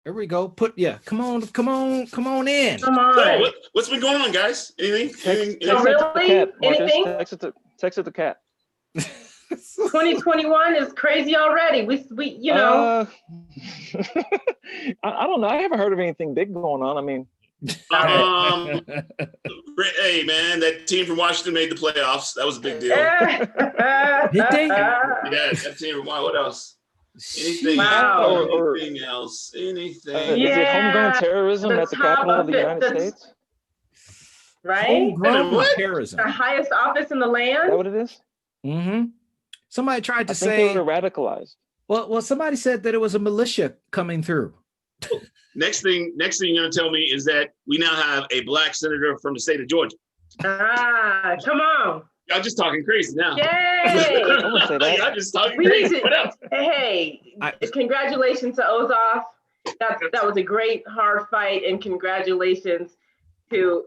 There we go. Come on in. Come on. So, what's been going on, guys? Anything? Oh, really? Anything? Text it the cat. 2021 is crazy already. We you know. I don't know. I haven't heard of anything big going on. I mean, hey man, that team from Washington made the playoffs. That was a big deal. Did they? Yeah, that team from What else? Anything? Wow. Anything else? Anything? Is it homegrown terrorism at the capital of the United States? Right? Homegrown terrorism. The highest office in the land. Is that what it is? Mm-hmm. Somebody tried to say they were radicalized. Well, somebody said that it was a militia coming through. Next thing you're gonna tell me is that we now have a black senator from the state of Georgia. Come on. Y'all just talking crazy now. Yay! Y'all just talking crazy. What else? Hey, congratulations to Ozoff. That was a great hard fight, and congratulations to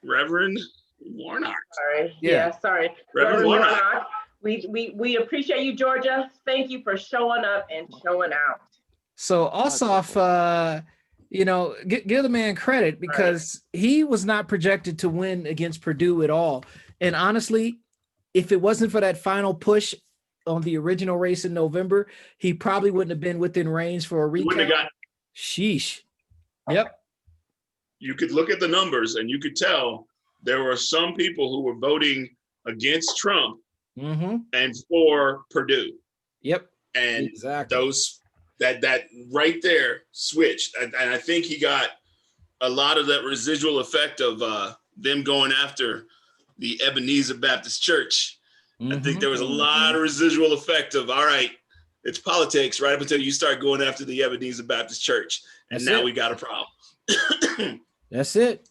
Reverend Warnock. Sorry. Yeah, sorry. Reverend Warnock. We appreciate you, Georgia. Thank you for showing up and showing out. So Ossoff, give the man credit because he was not projected to win against Purdue at all. And honestly, if it wasn't for that final push on the original race in November, he probably wouldn't have been within range for a recount. Sheesh. Yep. You could look at the numbers and you could tell there were some people who were voting against Trump and for Purdue. Yep. And exactly. those that right there switched. And I think he got a lot of that residual effect of them going after the Ebenezer Baptist Church. I think there was a lot of residual effect of, all right, it's politics right up until you start going after the Ebenezer Baptist Church. And we got a problem. That's it.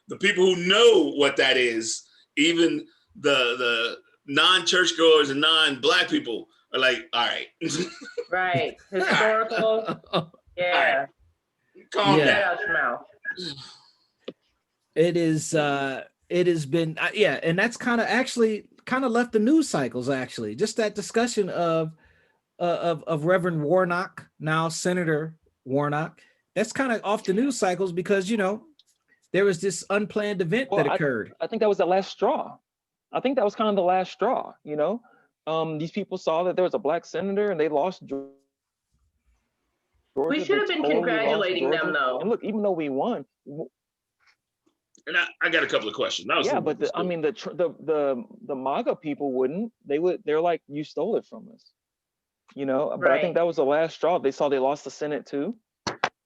The people who know what that is, even the non-churchgoers and non-black people are like, all right. Right. Historical. Yeah. Right. Calm down. It has been, and that's kind of left the news cycles, actually. Just that discussion of Reverend Warnock, now Senator Warnock, that's kind of off the news cycles because, there was this unplanned event that occurred. I think that was the last straw. I think that was kind of the last straw, These people saw that there was a black senator and they lost Georgia. We should have been congratulating them, though. And look, even though we won. And I got a couple of questions. But the MAGA people wouldn't. They're like, you stole it from us, But I think that was the last straw. They saw they lost the Senate too,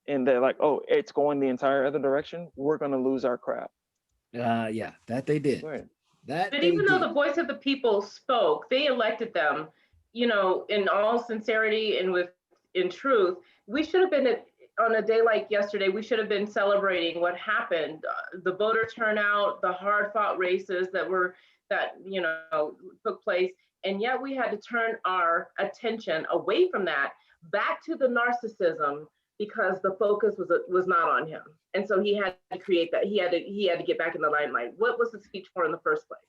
and they're like, oh, it's going the entire other direction. We're gonna lose our crap. That they did. Right. But even though the voice of the people spoke, they elected them. In all sincerity and in truth, we should have been on a day like yesterday, we should have been celebrating what happened, the voter turnout, the hard-fought races that took place, and yet we had to turn our attention away from that back to the narcissism because the focus was not on him, and so he had to create that. He had to get back in the limelight. What was the speech for in the first place?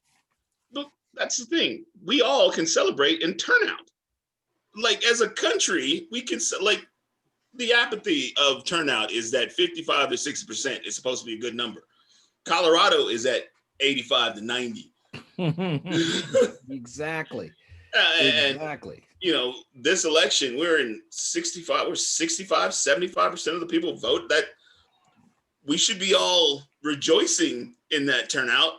Look, that's the thing. We all can celebrate in turnout. Like as a country, we can the apathy of turnout is that 55 to 60% is supposed to be a good number. Colorado is at 85 to 90. Exactly. Exactly. This election, we're 65, 75% of the people vote. That we should be all rejoicing in that turnout.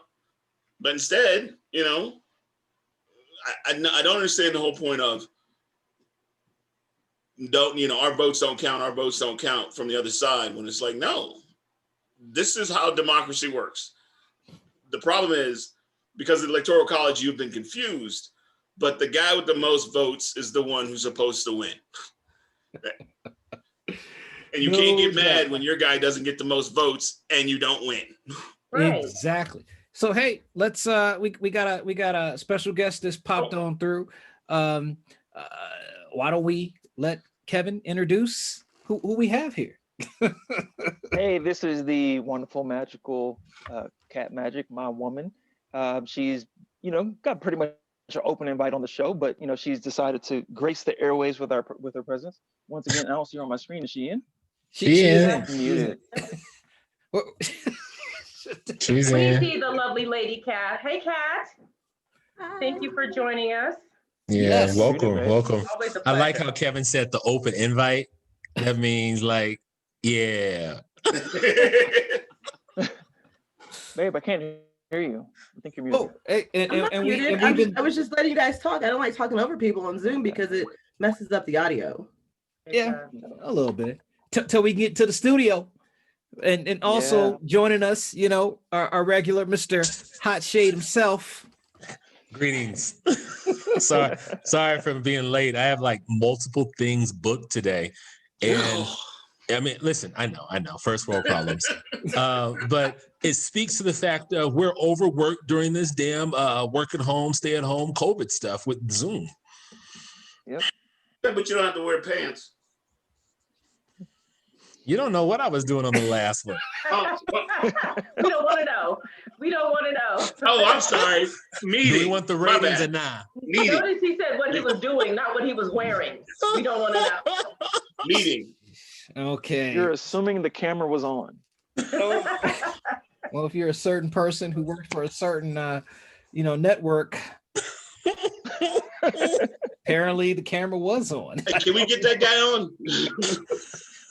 But instead, I don't understand the whole point of our votes don't count from the other side when it's like, no, this is how democracy works. The problem is because of the Electoral College, you've been confused, but the guy with the most votes is the one who's supposed to win. And you can't get mad when your guy doesn't get the most votes and you don't win. Right. Exactly. So, hey, let's, we got a special guest that's popped on through. Why don't we let Kevin introduce who we have here? Hey, this is the wonderful, magical Cat Magic, my woman. She's, got pretty much an open invite on the show, but she's decided to grace the airways with her presence. Once again, I don't see her on my screen. Is she in? She's in. Muted. She's We in. see the lovely lady Kat. Hey, Kat. Thank you for joining us. Yeah, Yes. welcome. Always a I like pleasure. how Kevin said the open invite. That means like, yeah. Babe, I can't hear you. I think you're muted. Oh, and I'm not we've muted. been I was just letting you guys talk. I don't like talking over people on Zoom because it messes up the audio. yeah, a little bit till we get to the studio, and also joining us, you know, our regular Mr. Hot Shade himself. Greetings. sorry for being late. I have like multiple things booked today. And I mean, listen, I know, first world problems. But it speaks to the fact that we're overworked during this damn work at home, stay at home COVID stuff with Zoom. Yep. Yeah, but you don't have to wear pants. You don't know what I was doing on the last one. Oh, We don't want to know. We don't want to know. oh, I'm sorry. Meeting. Do we want the My ratings bad. or not? Meeting. Notice he said what he was doing, not what he was wearing. We don't want to know. Meeting. Okay. You're assuming the camera was on. Well, if you're a certain person who works for a certain, network, apparently the camera was on. Hey, can we get that guy on?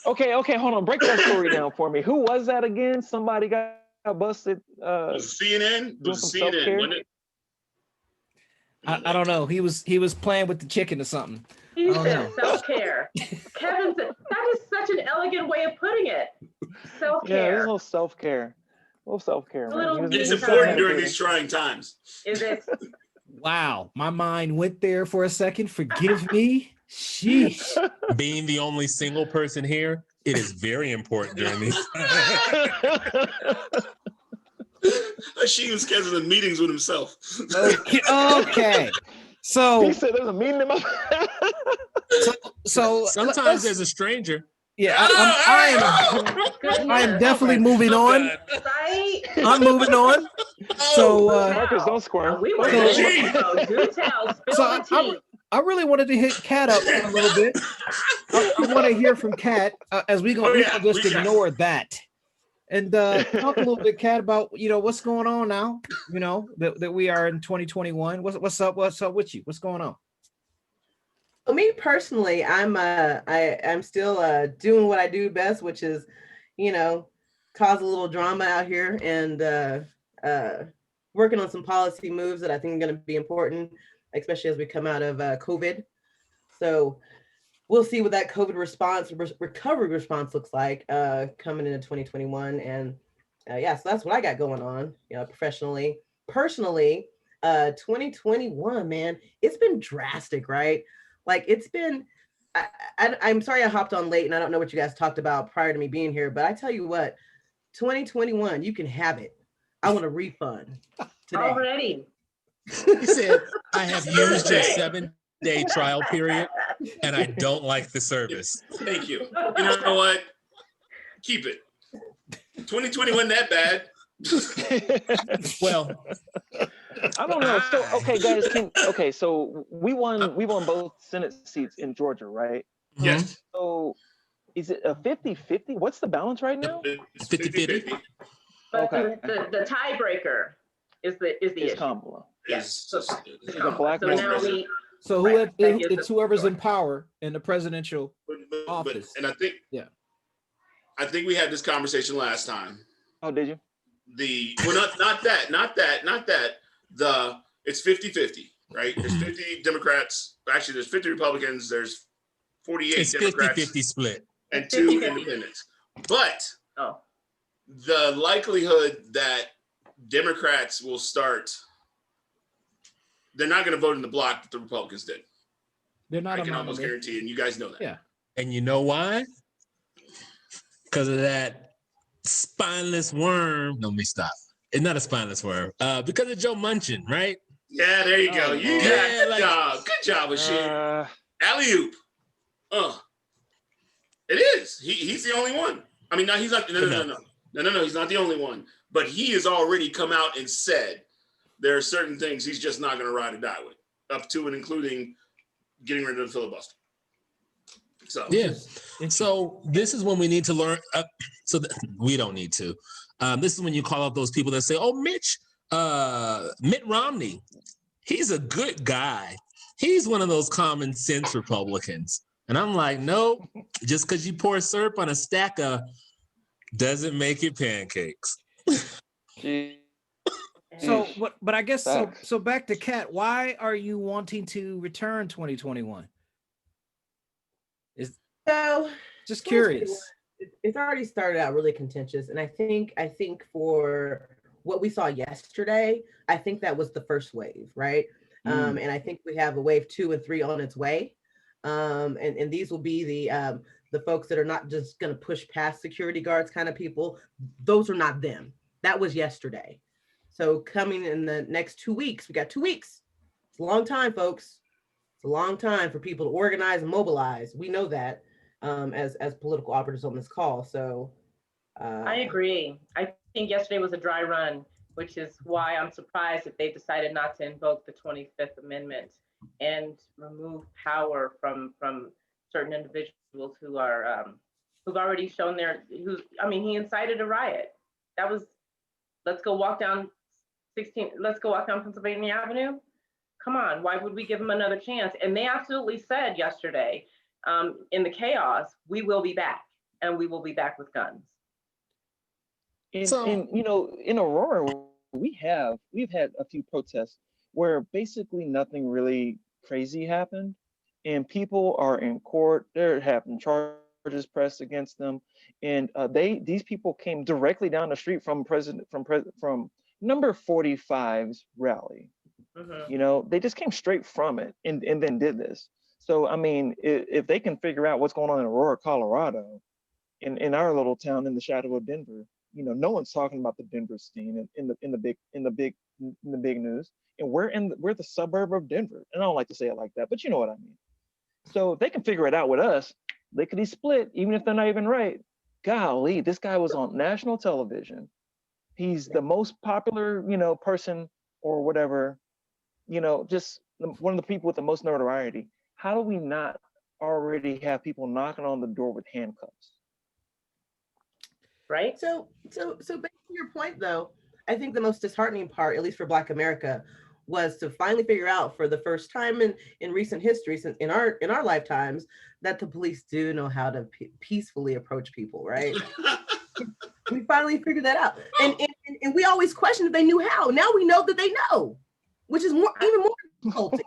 Okay, hold on. Break that story down for me. Who was that again? Somebody got busted. CNN? It doing was some CNN, self-care? wasn't it? I don't know. He was playing with the chicken or something. He Oh, said self-care. Kevin said, that is such an elegant way of putting it. Yeah, there's a Self-care. little self-care. A little self-care, man. He was- It's he was important trying during to- these trying times. Is it? Wow, my mind went there for a second. Forgive me. Sheesh. Being the only single person here, it is very important during these. She was scheduling meetings with himself. Okay. So He said there's a meeting in my. so Sometimes let's- there's a stranger. yeah, I am definitely moving on. Right? I'm moving on. So Marcus, don't squirm. We were So- do tell, spill So the tea. I really wanted to hit Kat up for a little bit. I want to hear from Kat as we gonna just ignore that and talk a little bit, Kat, about what's going on now. That we are in 2021. What's up with you? What's going on? Well, me personally, I'm still doing what I do best, which is, cause a little drama out here and working on some policy moves that I think are going to be important, especially as we come out of COVID. So we'll see what that COVID recovery response looks like coming into 2021. And so that's what I got going on, professionally. Personally, 2021, man, it's been drastic, right? Like it's been, I'm sorry I hopped on late and I don't know what you guys talked about prior to me being here, but I tell you what, 2021, you can have it. I want a refund today. Already. He said, I have used your 7-day trial period and I don't like the service. Thank you. You know what? Keep it. 2020 wasn't that bad. Well, I don't know. So okay, guys, so we won both Senate seats in Georgia, right? Yes. So is it a 50-50? What's the balance right now? It's 50-50. But Okay. the tiebreaker is the It's issue. Kamala. Yes. Yes. She's a black So woman. now we So Right. it's whoever's in power in the presidential office. And I think we had this conversation last time. Oh, did you? Not that. It's 50-50, right? There's 50 Democrats. Actually, there's 50 Republicans. There's 48 it's Democrats 50-50 split. and 2 50-50. independents. But oh the likelihood that Democrats will start, they're not going to vote in the block that the Republicans did. They're not I a can almost monolith. guarantee, and you guys know that. Yeah. And you know why? Because of that spineless worm. No, let me stop. It's not a spineless worm. Because of Joe Manchin, right? Yeah, there you go. Oh, You yeah, got like- good job, Hashim. Uh, Alley-oop. It is. He's the only one. I mean, no, he's not. No. He's not the only one. But he has already come out and said there are certain things he's just not going to ride or die with, up to and including getting rid of the filibuster. So Yeah. So this is when we need to learn. We don't need to. This is when you call out those people that say, "Oh, Mitt Romney, he's a good guy. He's one of those common sense Republicans." And I'm like, no, just because you pour syrup on a stack of doesn't make it pancakes. So, but I guess so. So back to Kat. Why are you wanting to return 2021? So just curious. It's already started out really contentious, and I think for what we saw yesterday, I think that was the first wave, right? And I think we have a wave 2 and 3 on its way. And these will be the folks that are not just going to push past security guards kind of people. Those are not them. That was yesterday. So coming in the next 2 weeks, we got 2 weeks. It's a long time, folks. It's a long time for people to organize and mobilize. We know that as political operatives on this call. So I agree. I think yesterday was a dry run, which is why I'm surprised that they decided not to invoke the 25th Amendment and remove power from certain individuals who are who've already shown he incited a riot. That was, let's go walk down Pennsylvania Avenue. Come on, why would we give them another chance? And they absolutely said yesterday, in the chaos, we will be back, and we will be back with guns. In Aurora, we've had a few protests where basically nothing really crazy happened, and people are in court. They're having charges pressed against them, and these people came directly down the street from number 45's rally. Mm-hmm. They just came straight from it and then did this. So I mean, if they can figure out what's going on in Aurora, Colorado, in our little town in the shadow of Denver, no one's talking about the Denver scene in the big news, and we're the suburb of Denver. And I don't like to say it like that, but you know what I mean. So if they can figure it out with us, they could be split, even if they're not even right. Golly, this guy was on national television. He's the most popular, person or whatever, just one of the people with the most notoriety. How do we not already have people knocking on the door with handcuffs? Right. So based on your point, though, I think the most disheartening part, at least for Black America, was to finally figure out for the first time in recent history, since in our lifetimes, that the police do know how to peacefully approach people. Right. We finally figured that out, and we always questioned if they knew how. Now we know that they know, which is even more difficult.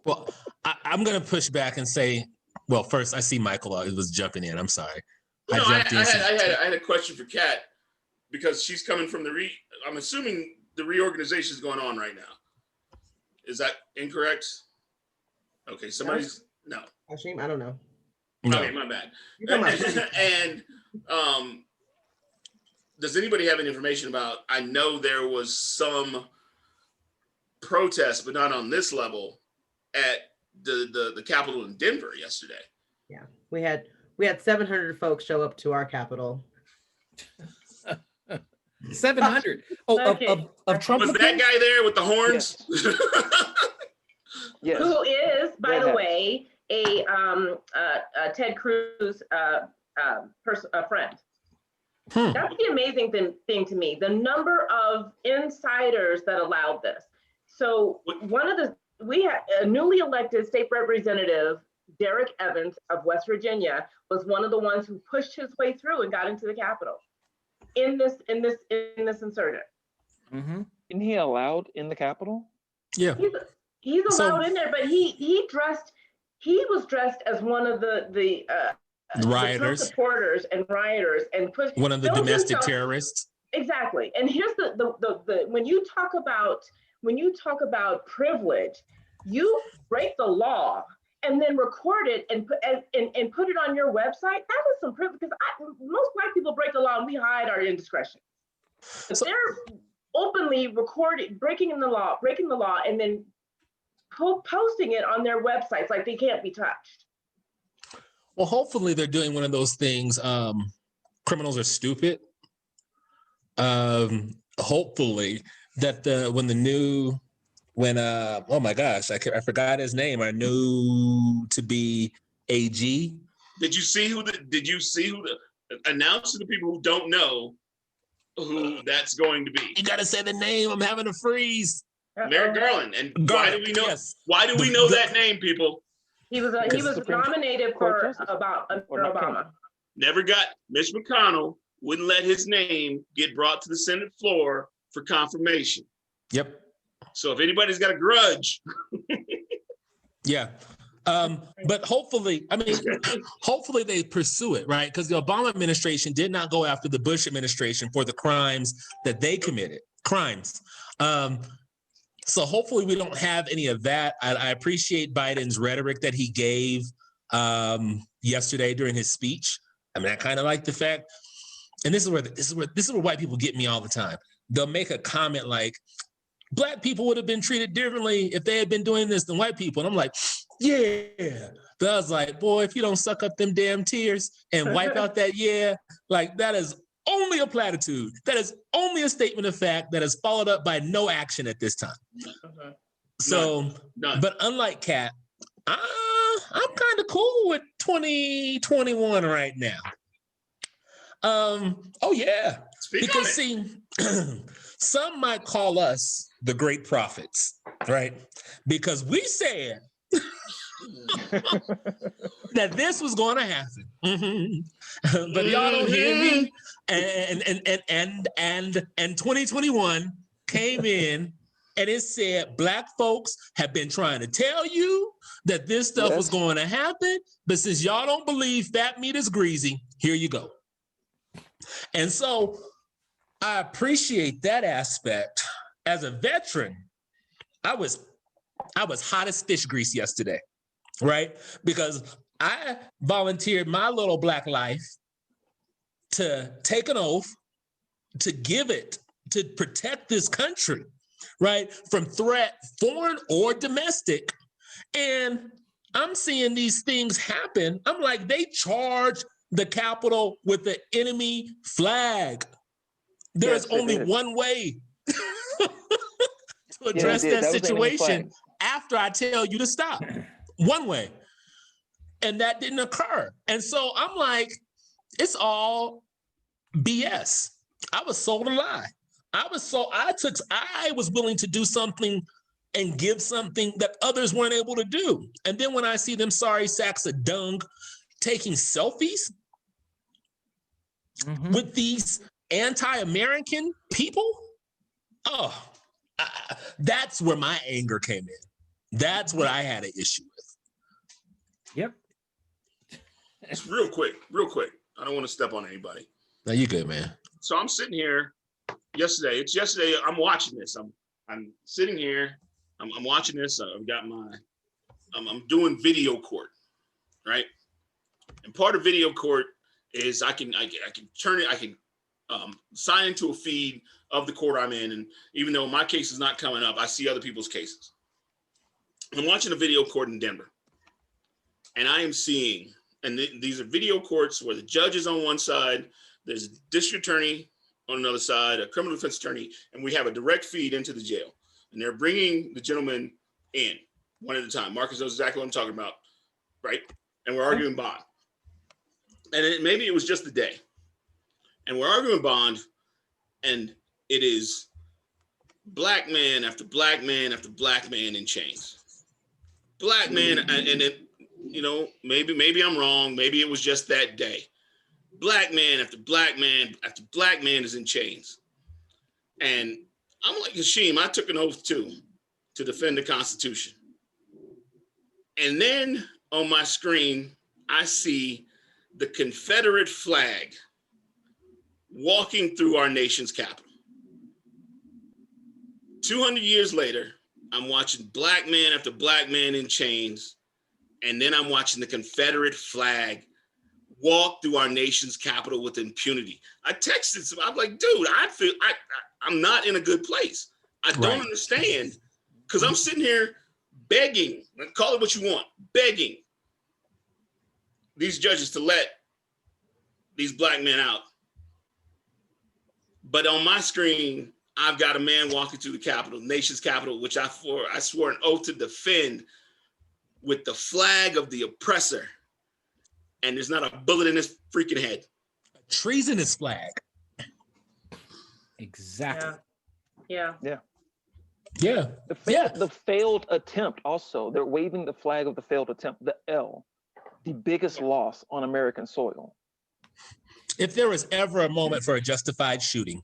Well, I'm going to push back and say, well, first I see Michael was jumping in. I'm sorry. I had a question for Kat, because she's coming from I'm assuming the reorganization is going on right now. Is that incorrect? Okay, no. Hashim, I don't know. No. Okay, my bad. And does anybody have any information about, I know there was some protest, but not on this level, at the Capitol in Denver yesterday. Yeah, we had 700 folks show up to our Capitol. 700. Of Trump. Was that guy there with the horns? Yes. Yes. Who is, by the way, a Ted Cruz friend. That's the amazing thing to me. The number of insiders that allowed this. So we had a newly elected state representative, Derek Evans of West Virginia, was one of the ones who pushed his way through and got into the Capitol in this insurgent. Mm-hmm. Isn't he allowed in the Capitol? Yeah, he's allowed in there, but he was dressed as one of the rioters, the supporters and rioters, and pushed one of the domestic terrorists. Exactly. And here's the when you talk about privilege, you break the law and then record it and put it on your website. That is some privilege, because most Black people break the law and we hide our indiscretion. If they're openly breaking the law, and then posting it on their websites like they can't be touched. Well, hopefully they're doing one of those things. Criminals are stupid. Hopefully that oh my gosh, I forgot his name. Our new to be AG Did you see who announce to the people who don't know who that's going to be? You gotta say the name. I'm having a freeze. Merrick Garland. And why do we know? Yes. Why do we know that name, people? He was nominated for Obama. Never got. Mitch McConnell wouldn't let his name get brought to the Senate floor for confirmation. Yep. So if anybody's got a grudge, yeah. But hopefully they pursue it, right? Because the Obama administration did not go after the Bush administration for the crimes that they committed. So hopefully we don't have any of that. I appreciate Biden's rhetoric that he gave yesterday during his speech. I mean, I kind of like the fact, and this is where white people get me all the time. They'll make a comment like, Black people would have been treated differently if they had been doing this than white people. And I'm like, yeah. But I was like, boy, if you don't suck up them damn tears and wipe out that like that is only a platitude. That is only a statement of fact that is followed up by no action at this time. So, None. But unlike Kat, I'm kind of cool with 2021 right now. Oh yeah. Because see, some might call us the great prophets, right? Because we said that this was going to happen. But y'all don't hear me. And 2021 came in and it said, Black folks have been trying to tell you that this stuff was going to happen. But since y'all don't believe fat meat is greasy, here you go. And so I appreciate that aspect. As a veteran, I was hot as fish grease yesterday, right? Because I volunteered my little Black life to take an oath, to give it, to protect this country, right? From threat, foreign or domestic. And I'm seeing these things happen. I'm like, they charge the Capitol with the enemy flag. There's only one way to address that situation after I tell you to stop. One way. And that didn't occur. And so I'm like, it's all BS. I was sold a lie. I was willing to do something and give something that others weren't able to do. And then when I see them sorry sacks of dung taking selfies with these anti-American people, that's where my anger came in. That's what I had an issue with. Yep. It's real quick. I don't want to step on anybody. No, you good, man. So I'm sitting here yesterday. I'm watching this. I'm sitting here. I'm watching this. I've got I'm doing video court, right? And part of video court is I can turn it. I can sign into a feed of the court I'm in, and even though my case is not coming up, I see other people's cases. I'm watching a video court in Denver, and I am seeing, and these are video courts where the judge is on one side, there's a district attorney on another side, a criminal defense attorney, and we have a direct feed into the jail. And they're bringing the gentleman in one at a time. Marques knows exactly what I'm talking about, right? And we're arguing bond. And maybe it was just the day. And we're arguing bond, and it is Black man after Black man after Black man in chains. Black man, and it, maybe I'm wrong. Maybe it was just that day. Black man after Black man after Black man is in chains. And I'm like Hashim, I took an oath too to defend the Constitution. And then on my screen, I see the Confederate flag walking through our nation's capital. 200 years later, I'm watching Black man after Black man in chains, and then I'm watching the Confederate flag walk through our nation's capital with impunity. I texted him, I'm like, dude, I'm not in a good place. I don't understand, because I'm sitting here begging, call it what you want, begging these judges to let these Black men out. But on my screen, I've got a man walking through the Capitol, nation's capital, which I swore an oath to defend with the flag of the oppressor and there's not a bullet in his freaking head. Treasonous flag. Exactly. Yeah. The failed attempt also. They're waving the flag of the failed attempt, the L, the biggest loss on American soil. If there was ever a moment for a justified shooting.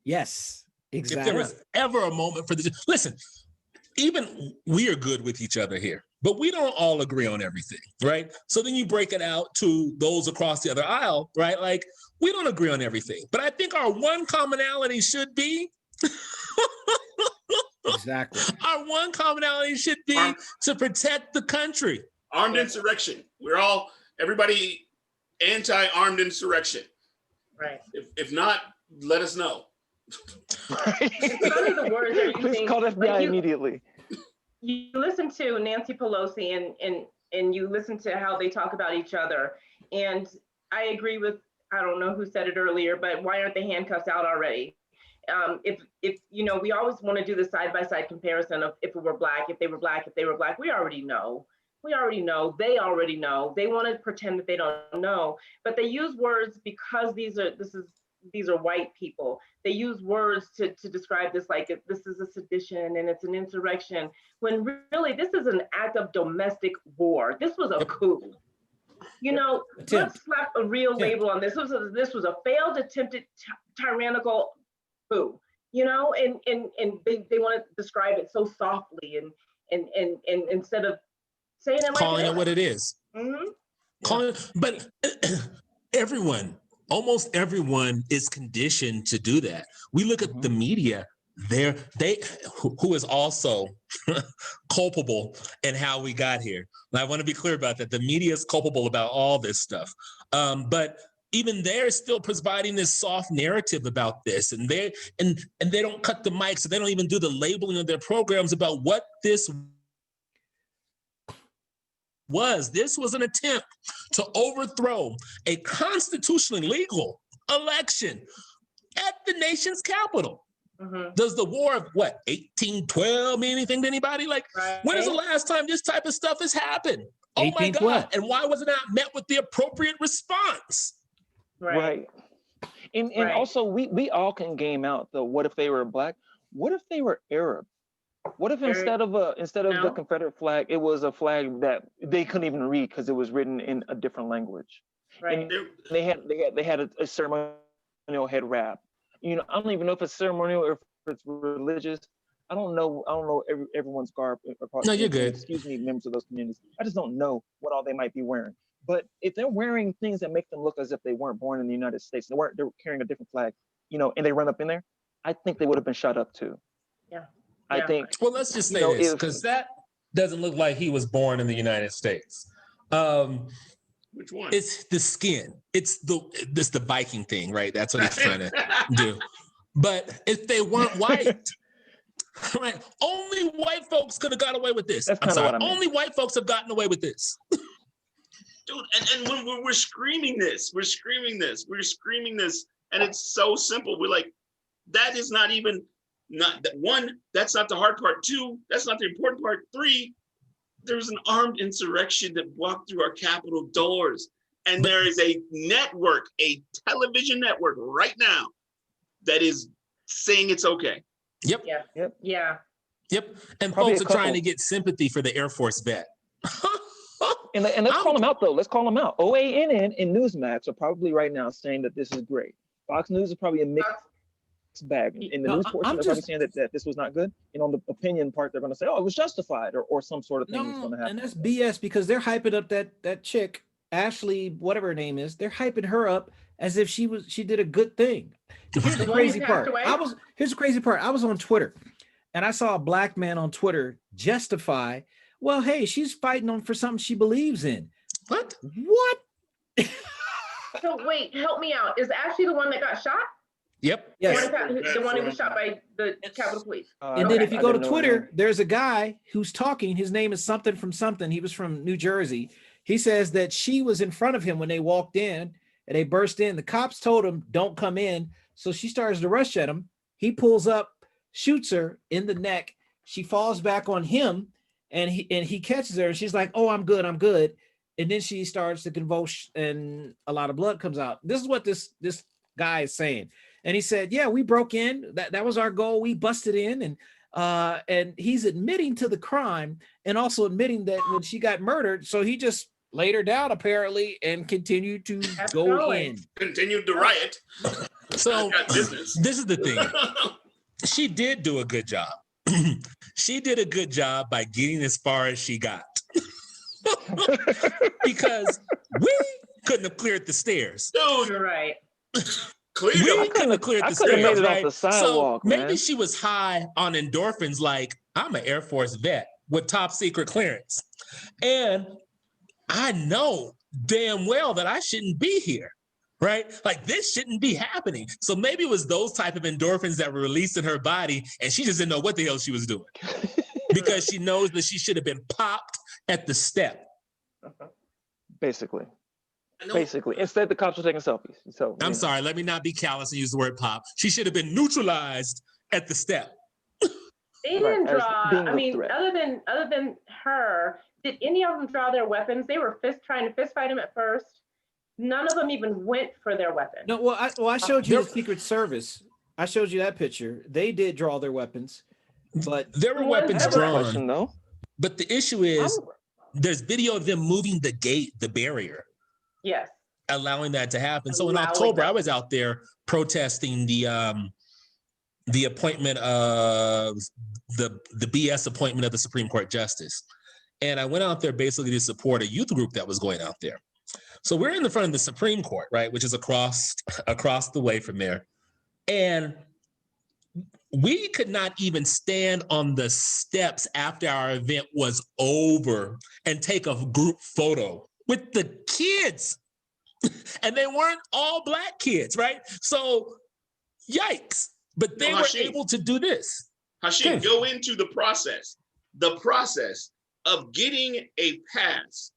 Yes, exactly. If there was ever a moment for this, listen, even we are good with each other here, but we don't all agree on everything, right? So then you break it out to those across the other aisle, right? Like, we don't agree on everything, but I think our one commonality should be exactly. Our one commonality should be to protect the country. Armed insurrection. Everybody anti-armed insurrection. Right. If not, let us know. It's funny the words they're using. Please call FBI immediately. You listen to Nancy Pelosi and you listen to how they talk about each other. And I agree with, I don't know who said it earlier, but why aren't the handcuffs out already? If you know, we always want to do the side-by-side comparison of if we were black, if they were black, if they were black. We already know. They already know. They want to pretend that they don't know, but they use words because these are white people. They use words to describe this like this is a sedition and it's an insurrection, when really this is an act of domestic war. This was a coup. You know, let's slap a real label on this. This was a failed attempted tyrannical coup. You know, and they want to describe it so softly and instead of saying it like calling it what it is. Mm-hmm. But almost everyone is conditioned to do that. We look at the media, who is also culpable in how we got here. And I want to be clear about that. The media is culpable about all this stuff. But even they're still providing this soft narrative about this, and they don't cut the mic, so they don't even do the labeling of their programs about what this was. This was an attempt to overthrow a constitutionally legal election at the nation's capital. Mm-hmm. Does the war of 1812 mean anything to anybody? Like, when is the last time this type of stuff has happened? Oh my God. And why was it not met with the appropriate response? Right. And also we all can game out the what if they were black? What if they were Arab? What if instead of the Confederate flag, it was a flag that they couldn't even read because it was written in a different language? Right. And they had a ceremonial head wrap. You know, I don't even know if it's ceremonial or if it's religious. I don't know everyone's garb. No, you're good. Excuse me, members of those communities. I just don't know what all they might be wearing. But if they're wearing things that make them look as if they weren't born in the United States, they're carrying a different flag, you know, and they run up in there, I think they would have been shot up too. Yeah. I think. Well, let's just say this, because that doesn't look like he was born in the United States. Which one? It's the skin. It's the Viking thing, right? That's what he's trying to do. But if they weren't white, right? Only white folks could have got away with this. I'm sorry. Only white folks have gotten away with this. Dude, and when we're screaming this, and it's so simple. We're like, that is not even, that's not the hard part. 2, that's not the important part. 3, there's an armed insurrection that walked through our Capitol doors. And there is a network, a television network right now that is saying it's okay. Yep. And Probably folks are trying to get sympathy for the Air Force vet. And let's call them out, though. Let's call them out. OANN and Newsmax are probably right now saying that this is great. Fox News is probably a mixed bag. In the news portion, they're probably saying that this was not good. And on the opinion part, they're going to say, oh, it was justified or some sort of thing that's going to happen. And that's BS, because they're hyping up that chick, Ashley, whatever her name is. They're hyping her up as if she did a good thing. Here's the crazy part. Here's the crazy part. I was on Twitter and I saw a black man on Twitter justify, well, hey, she's fighting for something she believes in. What? So wait, help me out. Is Ashley the one that got shot? Yep. Yes. The one who was shot by the Capitol Police. And then if you go to Twitter, there's a guy who's talking. His name is something from something. He was from New Jersey. He says that she was in front of him when they walked in and they burst in. The cops told him, don't come in. So she starts to rush at him. He pulls up, shoots her in the neck. She falls back on him and he catches her. And she's like, oh, I'm good. and then she starts to convulse and a lot of blood comes out. This is what this guy is saying. And he said, yeah, we broke in. That was our goal. We busted in, and he's admitting to the crime and also admitting that when she got murdered, so he just laid her down apparently and continued to go in. Continued to riot. So this is the thing. She did do a good job. She did a good job by getting as far as she got. Because we couldn't have cleared the stairs. Dude, You're right. clear. We couldn't have cleared the could've made stairs, it off right? the sidewalk, so maybe man. she was high on endorphins, like I'm an Air Force vet with top secret clearance. And I know damn well that I shouldn't be here, right? Like this shouldn't be happening. So maybe it was those type of endorphins that were released in her body and she just didn't know what the hell she was doing because she knows that she should have been popped at the step. Basically. Instead, the cops were taking selfies. So I'm sorry, let me not be callous and use the word pop. She should have been neutralized at the step. They didn't Right, as draw. being I a mean, threat. other than her, did any of them draw their weapons? They were trying to fist fight him at first. None of them even went for their weapon. No, I showed you the Secret Service. I showed you that picture. They did draw their weapons, but there were Well, weapons I have a drawn. Question, though. But the issue is there's video of them moving the gate, the barrier, Yes. allowing that to happen. So in Allowing October, that. I was out there protesting the appointment of the BS appointment of the Supreme Court Justice. And I went out there basically to support a youth group that was going out there. So we're in the front of the Supreme Court, right, which is across the way from there. And we could not even stand on the steps after our event was over and take a group photo with the kids. And they weren't all Black kids, right? So yikes. But they were Hashim. able to do this. Hashim, go into the process of getting a pass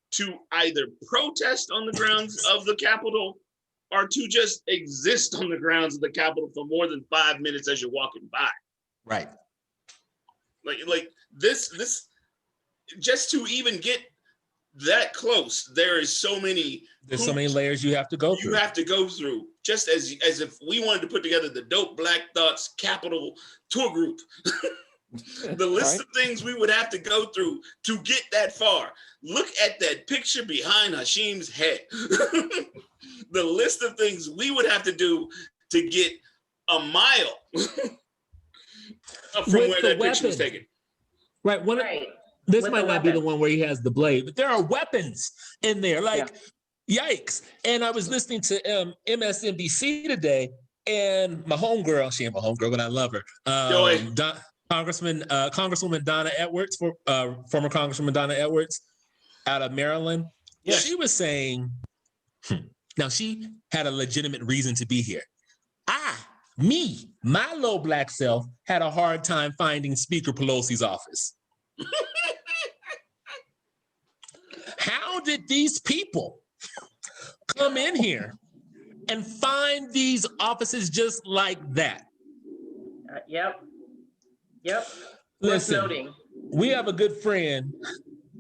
to either protest on the grounds of the Capitol or to just exist on the grounds of the Capitol for more than 5 minutes as you're walking by. Right. Like this, just to even get that close, there's so many layers you have to go through. You have to go through, just as if we wanted to put together the Dope Black Thoughts Capitol tour group. The list of things we would have to go through to get that far. Look at that picture behind Hashim's head. The list of things we would have to do to get a mile from where that picture was taken. Right. This might not be the one where he has the blade, but there are weapons in there. Yikes. And I was listening to MSNBC today, and my homegirl, she ain't my homegirl, but I love her. Congresswoman Donna Edwards, former Congresswoman Donna Edwards out of Maryland. Yes. She was saying, now she had a legitimate reason to be here. My low Black self had a hard time finding Speaker Pelosi's office. How did these people come in here and find these offices just like that? Yep. Listen, we have a good friend,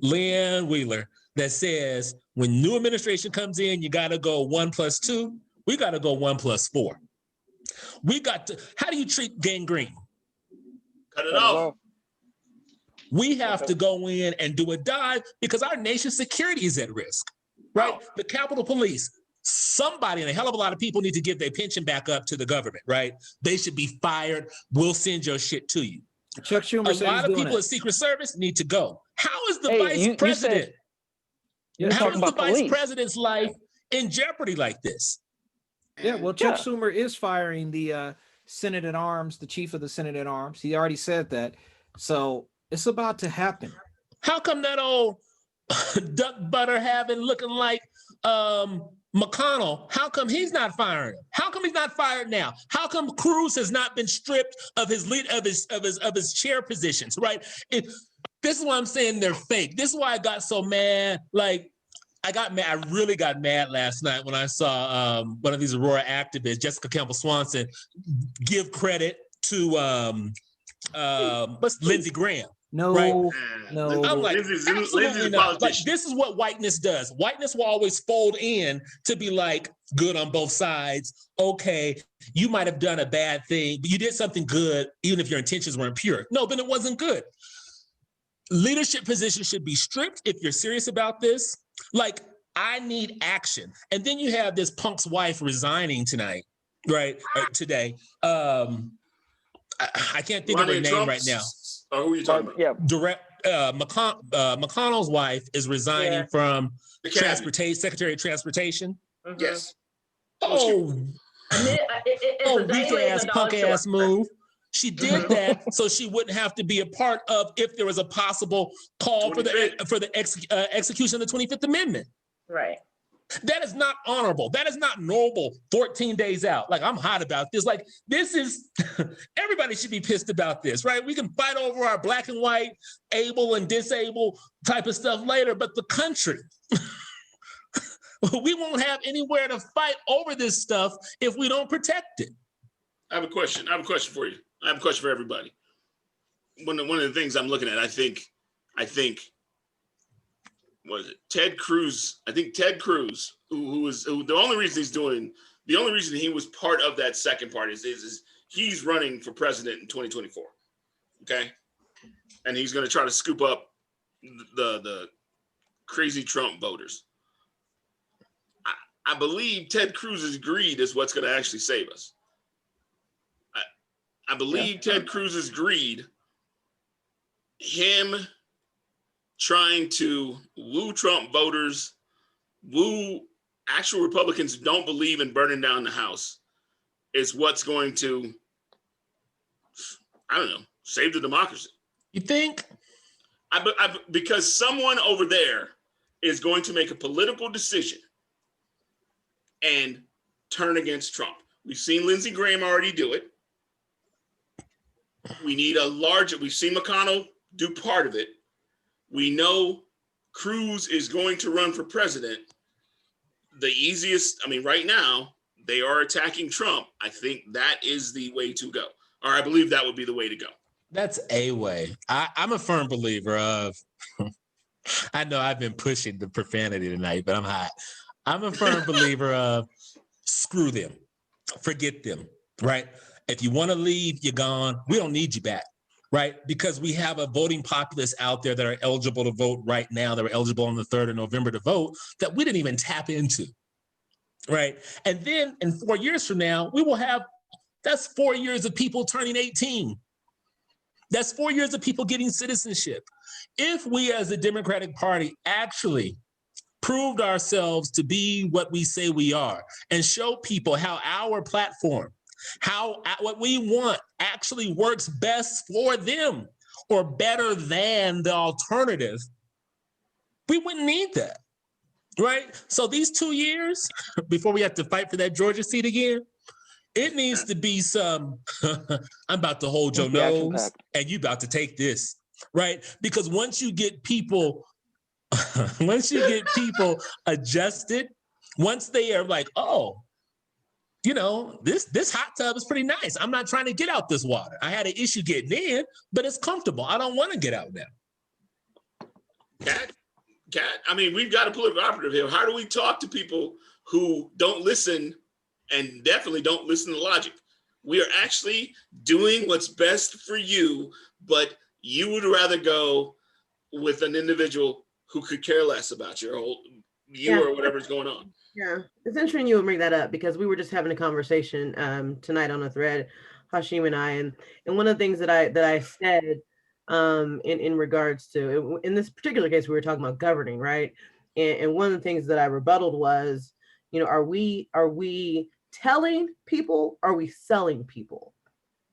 Leanne Wheeler, that says when new administration comes in, you got to go 1 + 2. We got to go 1 + 4. How do you treat gangrene? Cut it off. We have to go in and do a dive because our nation's security is at risk, right? Wow. The Capitol Police, somebody and a hell of a lot of people need to give their pension back up to the government, right? They should be fired. We'll send your shit to you. Chuck Schumer a lot of people in Secret Service need to go. How is the vice president? How is the vice president's life in jeopardy like this? Yeah, well, Chuck Schumer is firing the Senate at Arms, the chief of the Senate at Arms. He already said that. So it's about to happen. How come that old duck butter having looking like McConnell? How come he's not firing him? How come he's not fired now? How come Cruz has not been stripped of his chair positions? Right. This is why I'm saying they're fake. This is why I got so mad. Like I got mad. I really got mad last night when I saw one of these Aurora activists, Jessica Campbell Swanson, give credit to Lindsey Graham. No, Right. no. I'm like, Lindsay's absolutely a not. Like, politician. this is what whiteness does. Whiteness will always fold in to be like good on both sides. Okay, you might have done a bad thing, but you did something good, even if your intentions weren't pure. No, then it wasn't good. Leadership positions should be stripped if you're serious about this. Like, I need action. And then you have this punk's wife resigning tonight, right? Today. I can't think of her name right now. Or who are you talking about? Yeah. McConnell's wife is resigning from The cabinet. Secretary of Transportation. Mhm. Yes. Oh, It's weak ass, punk ass move. She did that so she wouldn't have to be a part of if there was a possible call for the execution of the 25th Amendment. Right. That is not honorable. That is not noble. 14 days out. Like, I'm hot about this. Like, this is, everybody should be pissed about this, right? We can fight over our black and white, able and disabled type of stuff later, but the country, we won't have anywhere to fight over this stuff if we don't protect it. I have a question. I have a question for you. I have a question for everybody. One of the things I'm looking at, I think, what is it? Ted Cruz. I think Ted Cruz, who the only reason he was part of that second part is he's running for president in 2024. Okay. And he's going to try to scoop up the crazy Trump voters. I believe Ted Cruz's greed is what's going to actually save us. I believe Ted Cruz's greed, him trying to woo Trump voters, woo actual Republicans who don't believe in burning down the house, is what's going to, I don't know, save the democracy. You think? Because someone over there is going to make a political decision and turn against Trump. We've seen Lindsey Graham already do it. We need we've seen McConnell do part of it. We know Cruz is going to run for president. The easiest, right now, they are attacking Trump. I think that is the way to go. Or I believe that would be the way to go. That's a way. I'm a firm believer of, I know I've been pushing the profanity tonight, but I'm hot. I'm a firm believer of screw them, forget them, right? If you want to leave, you're gone. We don't need you back. Right? Because we have a voting populace out there that are eligible to vote right now, that are eligible on the 3rd of November to vote, that we didn't even tap into. Right? And then in 4 years from now, that's 4 years of people turning 18. That's 4 years of people getting citizenship. If we as the Democratic Party actually proved ourselves to be what we say we are and show people how our platform, how what we want actually works best for them or better than the alternative, we wouldn't need that, right? So these 2 years before we have to fight for that Georgia seat again, it needs to be some, I'm about to hold your nose and you about to take this, right? Because once you get people adjusted, once they are like, oh, this hot tub is pretty nice. I'm not trying to get out this water. I had an issue getting in, but it's comfortable. I don't want to get out now. Kat, we've got a political operative here. How do we talk to people who don't listen and definitely don't listen to logic? We are actually doing what's best for you, but you would rather go with an individual who could care less about or whatever's going on. Yeah, it's interesting you would bring that up because we were just having a conversation tonight on a thread, Hashim and I, and one of the things that I said in regards to, in this particular case, we were talking about governing, right? And one of the things that I rebutted was, are we telling people? Are we selling people?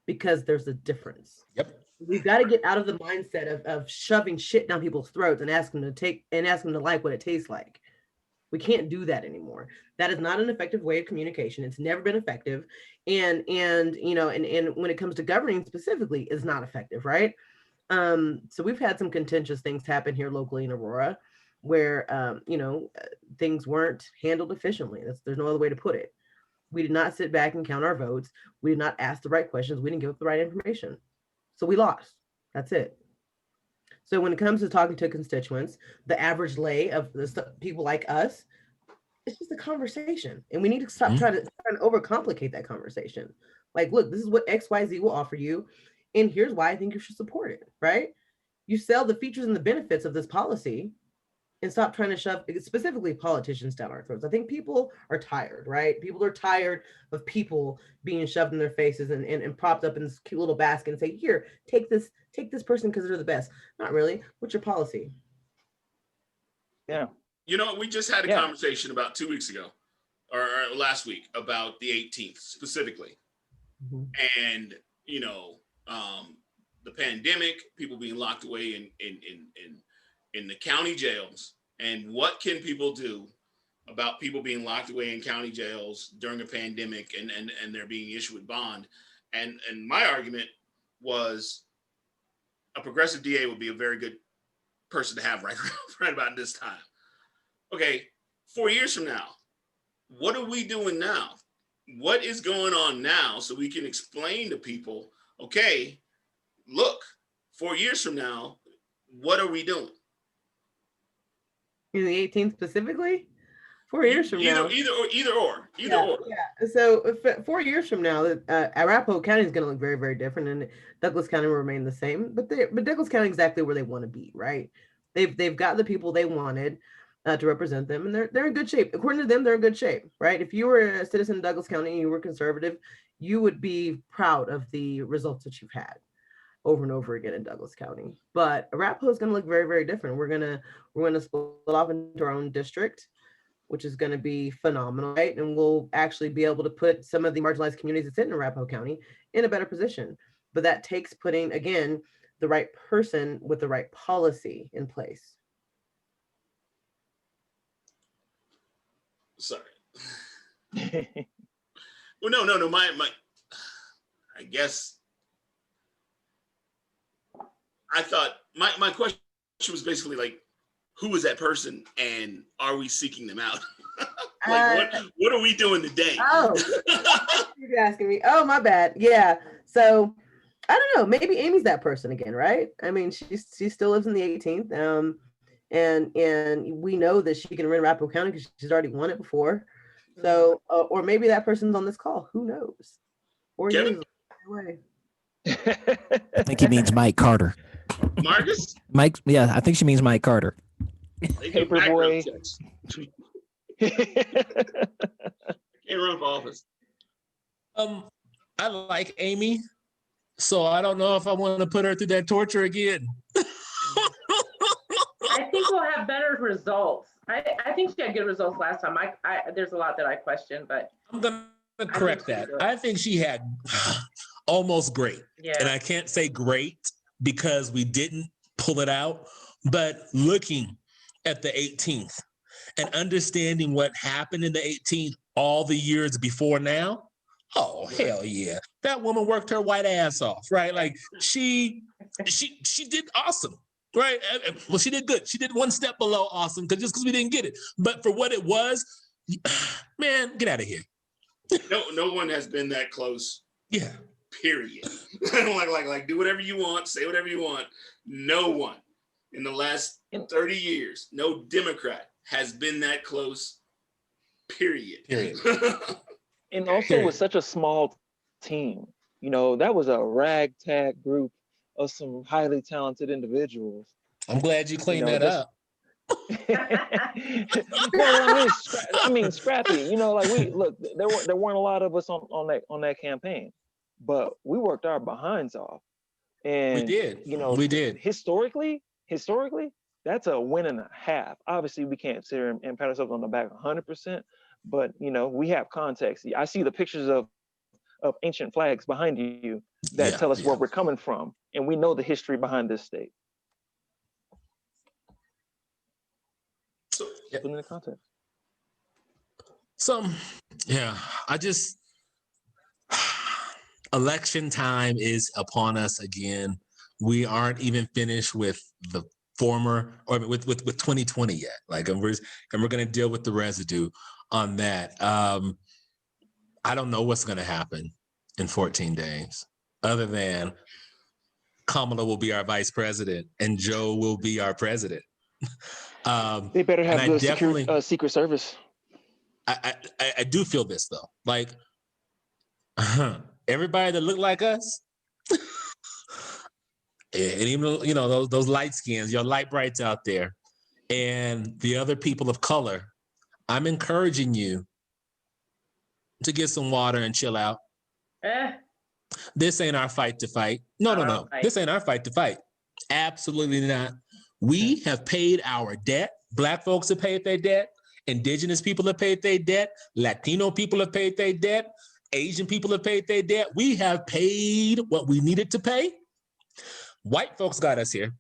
Because there's a difference. Yep. We've got to get out of the mindset of shoving shit down people's throats and ask them to like what it tastes like. We can't do that anymore. That is not an effective way of communication. It's never been effective. And when it comes to governing specifically, it's not effective, right? So we've had some contentious things happen here locally in Aurora where, things weren't handled efficiently. There's no other way to put it. We did not sit back and count our votes. We did not ask the right questions. We didn't give up the right information. So we lost. That's it. So when it comes to talking to constituents, the average lay of people like us, it's just a conversation, and we need to stop trying to overcomplicate that conversation. Like, look, this is what XYZ will offer you, and here's why I think you should support it, right? You sell the features and the benefits of this policy and stop trying to shove specifically politicians down our throats. I think people are tired, right? People are tired of people being shoved in their faces and propped up in this cute little basket and say, here, take this person because they're the best. Not really. What's your policy? Yeah. You know, we just had a conversation about 2 weeks ago or last week about the 18th specifically. Mm-hmm. And, you know, the pandemic, people being locked away in the county jails, and what can people do about people being locked away in county jails during a pandemic and they're being issued with bond. And my argument was a progressive DA would be a very good person to have right about this time. Okay, 4 years from now, what are we doing now? What is going on now so we can explain to people, okay, look, 4 years from now, what are we doing? In the 18th specifically? 4 years from now. Either or. Yeah. So 4 years from now, Arapahoe County is going to look very, very different, and Douglas County will remain the same. But Douglas County is exactly where they want to be, right? They've got the people they wanted to represent them, and they're in good shape. According to them, they're in good shape, right? If you were a citizen of Douglas County and you were conservative, you would be proud of the results that you've had over and over again in Douglas County. But Arapahoe is going to look very, very different. We're gonna split off into our own district, which is going to be phenomenal, right? And we'll actually be able to put some of the marginalized communities that sit in Arapahoe County in a better position. But that takes putting, again, the right person with the right policy in place. Sorry. Well, no. My, I guess I thought my question was basically like, who is that person, and are we seeking them out? Like, what are we doing today? Oh, you're asking me. Oh, my bad. Yeah. So I don't know. Maybe Amy's that person again, right? I mean, she still lives in the 18th. And we know that she can run Arapahoe County because she's already won it before. So, or maybe that person's on this call. Who knows? Or Kevin? I think he means Mike Carter. Marques? Mike, yeah, I think she means Mike Carter. Paperboy. Can't run for office. I like Amy, so I don't know if I want to put her through that torture again. I think we'll have better results. I think she had good results last time. There's a lot that I question, but I'm gonna correct that. I think she had almost great. Yeah. And I can't say great because we didn't pull it out, but looking at the 18th and understanding what happened in the 18th all the years before now, oh, hell yeah. That woman worked her white ass off, right? Like she did awesome, right? Well, she did good. She did one step below awesome because we didn't get it. But for what it was, man, get out of here. No one has been that close. Yeah. Period. like do whatever you want, say whatever you want. No one in the last 30 years, no Democrat has been that close. Period. And also with such a small team, you know, that was a ragtag group of some highly talented individuals. I'm glad you cleaned that up. Well, I mean, scrappy. You know, like there weren't a lot of us on that campaign, but we worked our behinds off. And we did. You know, we did. Historically, that's a win and a half. Obviously, we can't sit here and pat ourselves on the back 100%, but you know, we have context. I see the pictures of ancient flags behind you that tell us where we're coming from, and we know the history behind this state. So, put in the context. So, yeah, election time is upon us again. We aren't even finished with the with 2020 yet. Like, and we're going to deal with the residue on that. I don't know what's going to happen in 14 days, other than Kamala will be our vice president and Joe will be our president. They better have and the Secret Service. I do feel this though. Like everybody that look like us, and even those light skins, your light brights out there, and the other people of color, I'm encouraging you to get some water and chill out. This ain't our fight to fight. No. This ain't our fight to fight. Absolutely not. We have paid our debt. Black folks have paid their debt. Indigenous people have paid their debt. Latino people have paid their debt. Asian people have paid their debt. We have paid what we needed to pay. White folks got us here.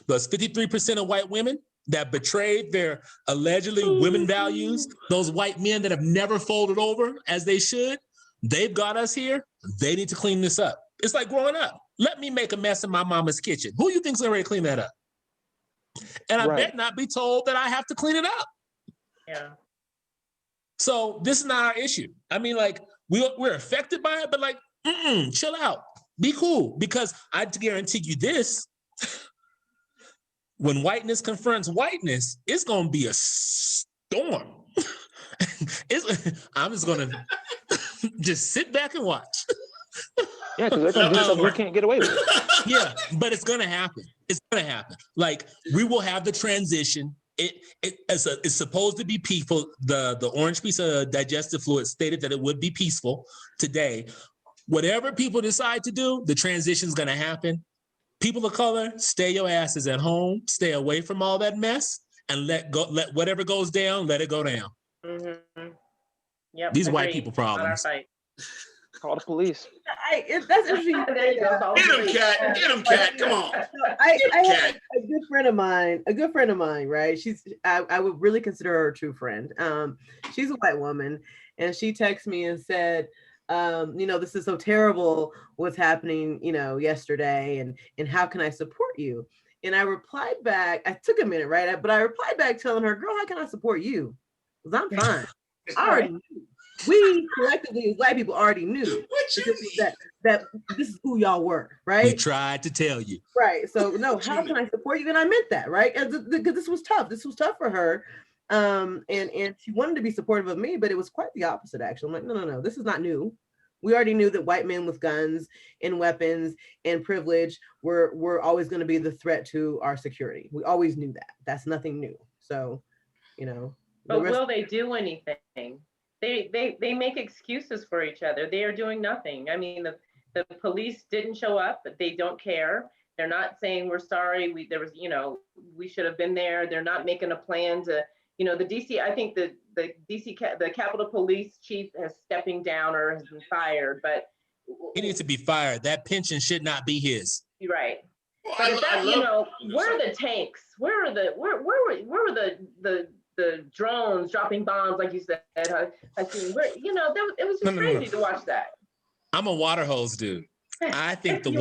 Those 53% of white women that betrayed their allegedly women values, those white men that have never folded over as they should, they've got us here. They need to clean this up. It's like growing up. Let me make a mess in my mama's kitchen. Who you think's gonna clean that up? And I bet not be told that I have to clean it up. Yeah. So this is not our issue. I mean, like we're affected by it, but like, chill out, be cool. Because I guarantee you this: when whiteness confronts whiteness, it's gonna be a storm. I'm just gonna just sit back and watch. Yeah, because they're gonna do something we can't get away with. Yeah, but it's gonna happen. It's gonna happen. Like we will have the transition. It's supposed to be peaceful. The orange piece of digestive fluid stated that it would be peaceful today. Whatever people decide to do, the transition is gonna happen. People of color, stay your asses at home. Stay away from all that mess, and let whatever goes down, let it go down. Mm-hmm. Yep. These white people problems. Call the police. That's interesting. Get him, Cat. Get him, Cat. Come on. I have a good friend of mine, right? I would really consider her a true friend. She's a white woman, and she texted me and said, this is so terrible what's happening, yesterday, and how can I support you? And I replied back, I took a minute, right? But I replied back telling her, girl, how can I support you? Because I'm fine. I already knew. We collectively as white people already knew that this is who y'all were, right? We tried to tell you. Right. So no, how can I support you? And I meant that, right? Because this was tough. This was tough for her. And she wanted to be supportive of me, but it was quite the opposite, actually. I'm like, no, this is not new. We already knew that white men with guns and weapons and privilege were always going to be the threat to our security. We always knew that. That's nothing new. So, But will they do anything? They make excuses for each other. They are doing nothing. I mean, the police didn't show up, but they don't care. They're not saying we're sorry. We should have been there. They're not making a plan to, the DC. I think the Capitol Police chief is stepping down or has been fired. But he needs to be fired. That pension should not be his. You're right. But where are the tanks? Where were the drones dropping bombs, like you said? I seen, it was just crazy to watch that. I'm a water hose dude. I think the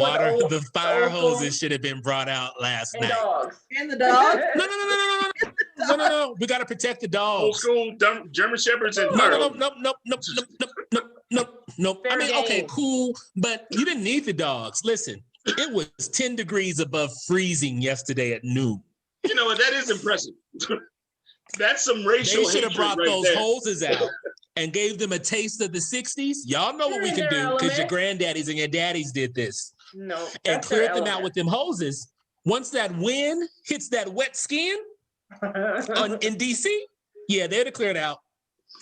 fire hoses should have been brought out last night. And the dogs. No. We got to protect the dogs. Old school German Shepherds and Nope. I mean, okay, cool, but you didn't need the dogs. Listen, it was 10 degrees above freezing yesterday at noon. You know what? That is impressive. That's some racial. They should have brought those hoses out and gave them a taste of the 60s. Y'all know what we can do because your granddaddies and your daddies did this. No. And cleared them out with them hoses. Once that wind hits that wet skin in DC, yeah, they'd have cleared out.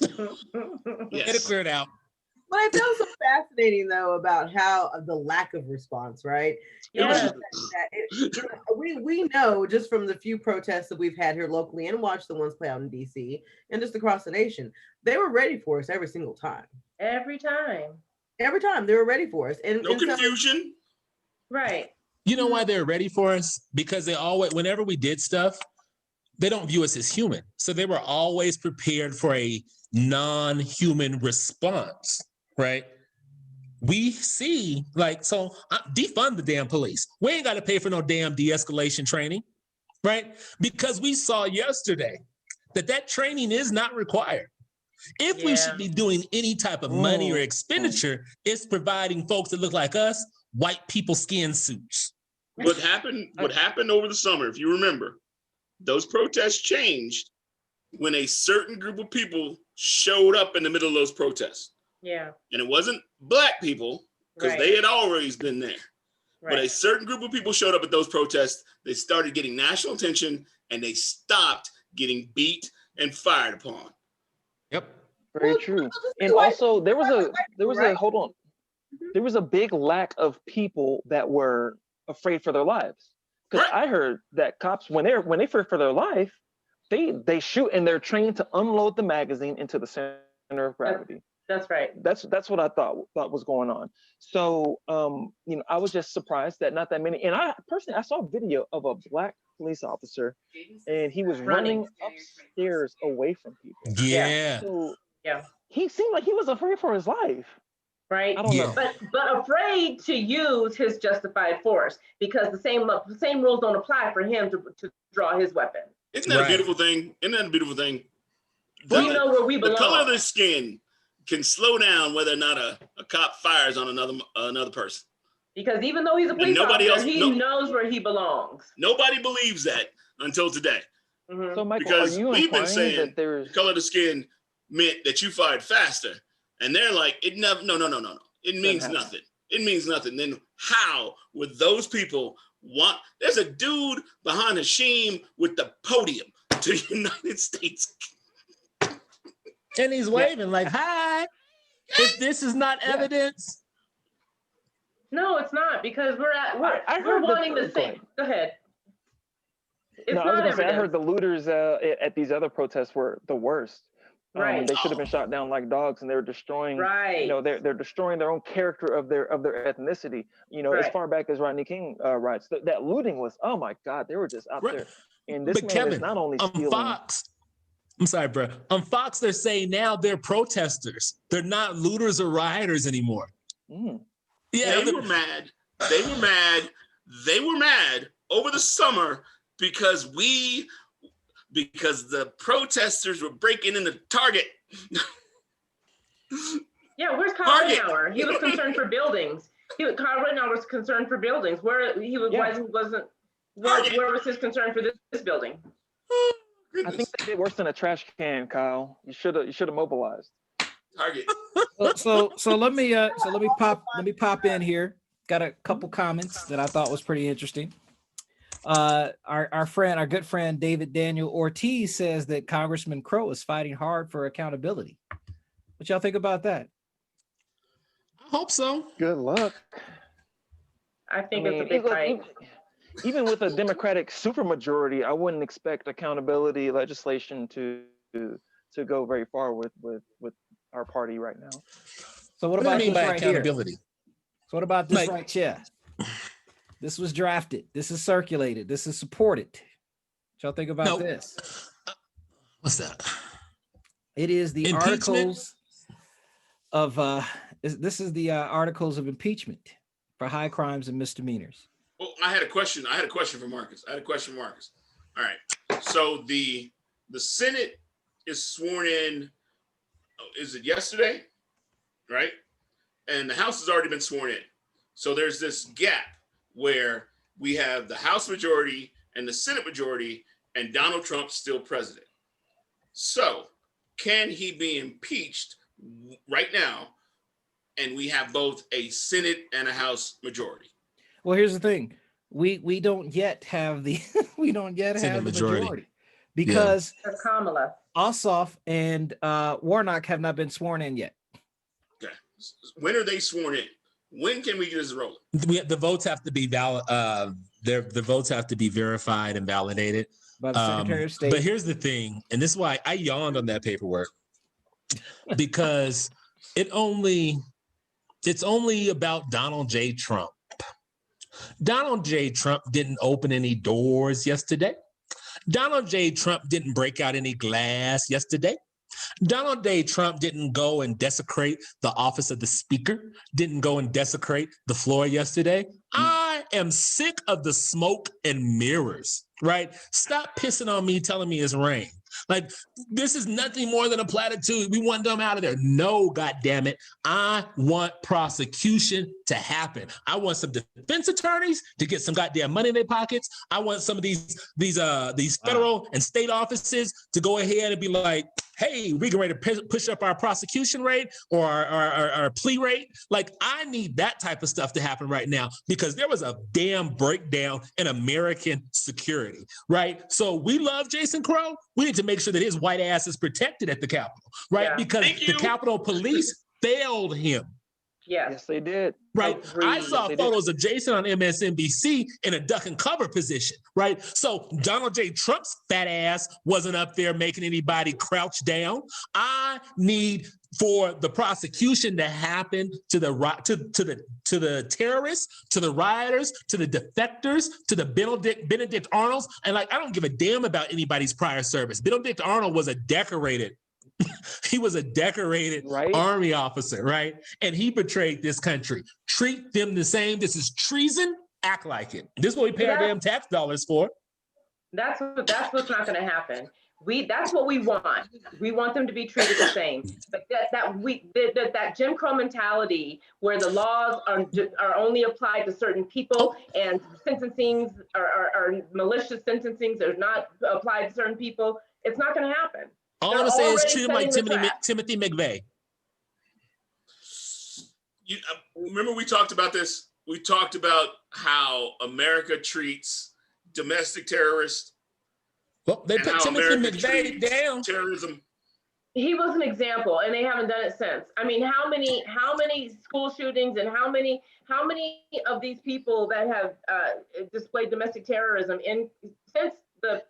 They'd have cleared out. What I found so fascinating, though, about how the lack of response, right? Yeah. We know just from the few protests that we've had here locally and watched the ones play out in DC and just across the nation, they were ready for us every single time. Every time they were ready for us. And no confusion. Right. You know why they're ready for us? Because they always, whenever we did stuff, they don't view us as human. So they were always prepared for a non-human response. Right? We see, defund the damn police. We ain't got to pay for no damn de-escalation training, right? Because we saw yesterday that training is not required. If we should be doing any type of money or expenditure, it's providing folks that look like us white people skin suits. What happened over the summer, if you remember, those protests changed when a certain group of people showed up in the middle of those protests. Yeah. And it wasn't Black people, because they had always been there. But a certain group of people showed up at those protests. They started getting national attention, and they stopped getting beat and fired upon. Yep. Very true. And also there was a big lack of people that were afraid for their lives. Because I heard that cops, when they fear for their life, they shoot, and they're trained to unload the magazine into the center of gravity. That's right. That's what I thought was going on. So I was just surprised that not that many. And I saw a video of a Black police officer, and he was running upstairs away from people. Yeah. So he seemed like he was afraid for his life. Right. I don't know. But afraid to use his justified force, because the same rules don't apply for him to draw his weapon. Isn't that a beautiful thing? We know where we belong. The color of their skin can slow down whether or not a cop fires on another person. Because even though he's a police officer, he knows where he belongs. Nobody believes that until today. Mm-hmm. So Michael, because are you we've been implying saying that there's the color of the skin meant that you fired faster, and they're like, no. It means nothing. It means nothing. Then how would those people want? There's a dude behind Hashim with the podium to the United States. And he's waving like, hi, if this is not evidence. No, it's not, because we're wanting to say, go ahead. It's I was going to say, I heard the looters at these other protests were the worst. Right. They should have been shot down like dogs, and they were destroying. Right. They're destroying their own character of their ethnicity. As far back as Rodney King writes, that looting was, oh my God, they were just out there. And this man Kevin, is not only stealing. Fox, I'm sorry, bro. On Fox, they're saying now they're protesters. They're not looters or rioters anymore. Mm. Yeah, they were mad. They were mad over the summer because the protesters were breaking into Target. Yeah, where's Kyle Rittenhour? He was concerned for buildings. Kyle Rittenhour was concerned for buildings. Where was his concern for this building? I think they did worse than a trash can, Kyle. You should have mobilized. Target. So let me pop in here. Got a couple comments that I thought was pretty interesting. Our good friend David Daniel Ortiz says that Congressman Crow is fighting hard for accountability. What y'all think about that? I hope so. Good luck. I think it's a big fight. Even with a Democratic supermajority, I wouldn't expect accountability legislation to go very far with our party right now. So what about this right accountability? Here? So what about this right here? This was drafted. This is circulated. This is supported. What y'all think about this? What's that? It is the articles of this is the articles of impeachment for high crimes and misdemeanors. Well, I had a question for Marques. All right. So the Senate is sworn in. Is it yesterday? Right? And the House has already been sworn in. So there's this gap where we have the House majority and the Senate majority, and Donald Trump's still president. So can he be impeached right now? And we have both a Senate and a House majority. Well, here's the thing. We don't yet have the the majority because Kamala, Ossoff and Warnock have not been sworn in yet. Okay. When are they sworn in? When can we get this rolling? The votes have to be valid. The votes have to be verified and validated by the Secretary of State. But here's the thing, and this is why I yawned on that paperwork, because it's only about Donald J. Trump. Donald J. Trump didn't open any doors yesterday. Donald J. Trump didn't break out any glass yesterday. Donald J. Trump didn't go and desecrate the office of the speaker, didn't go and desecrate the floor yesterday. I am sick of the smoke and mirrors, right? Stop pissing on me, telling me it's rain. Like, this is nothing more than a platitude. We want them out of there. No, goddamn it. I want prosecution to happen. I want some defense attorneys to get some goddamn money in their pockets. I want some of these federal and state offices to go ahead and be like, hey, we're going to push up our prosecution rate or our plea rate. Like, I need that type of stuff to happen right now because there was a damn breakdown in American security, right? So we love Jason Crow. We need to make sure that his white ass is protected at the Capitol, right? Yeah. Because the Capitol Police failed him. Yes, they did. Right. I saw photos of Jason on MSNBC in a duck and cover position. Right. So Donald J. Trump's fat ass wasn't up there making anybody crouch down. I need for the prosecution to happen to the terrorists, to the rioters, to the defectors, to the Benedict Arnolds. And like, I don't give a damn about anybody's prior service. Benedict Arnold was a decorated he was a decorated Army officer, right? And he betrayed this country. Treat them the same. This is treason. Act like it. This is what we pay our damn tax dollars for. That's what's not going to happen. That's what we want. We want them to be treated the same. But that Jim Crow mentality, where the laws are only applied to certain people, and sentencings are malicious sentencings are not applied to certain people. It's not going to happen. All I'm gonna say is treat him like Timothy McVeigh. Remember we talked about this? We talked about how America treats domestic terrorists. Well, they put Timothy McVeigh down. Terrorism. He was an example, and they haven't done it since. I mean, how many school shootings and how many of these people that have displayed domestic terrorism since the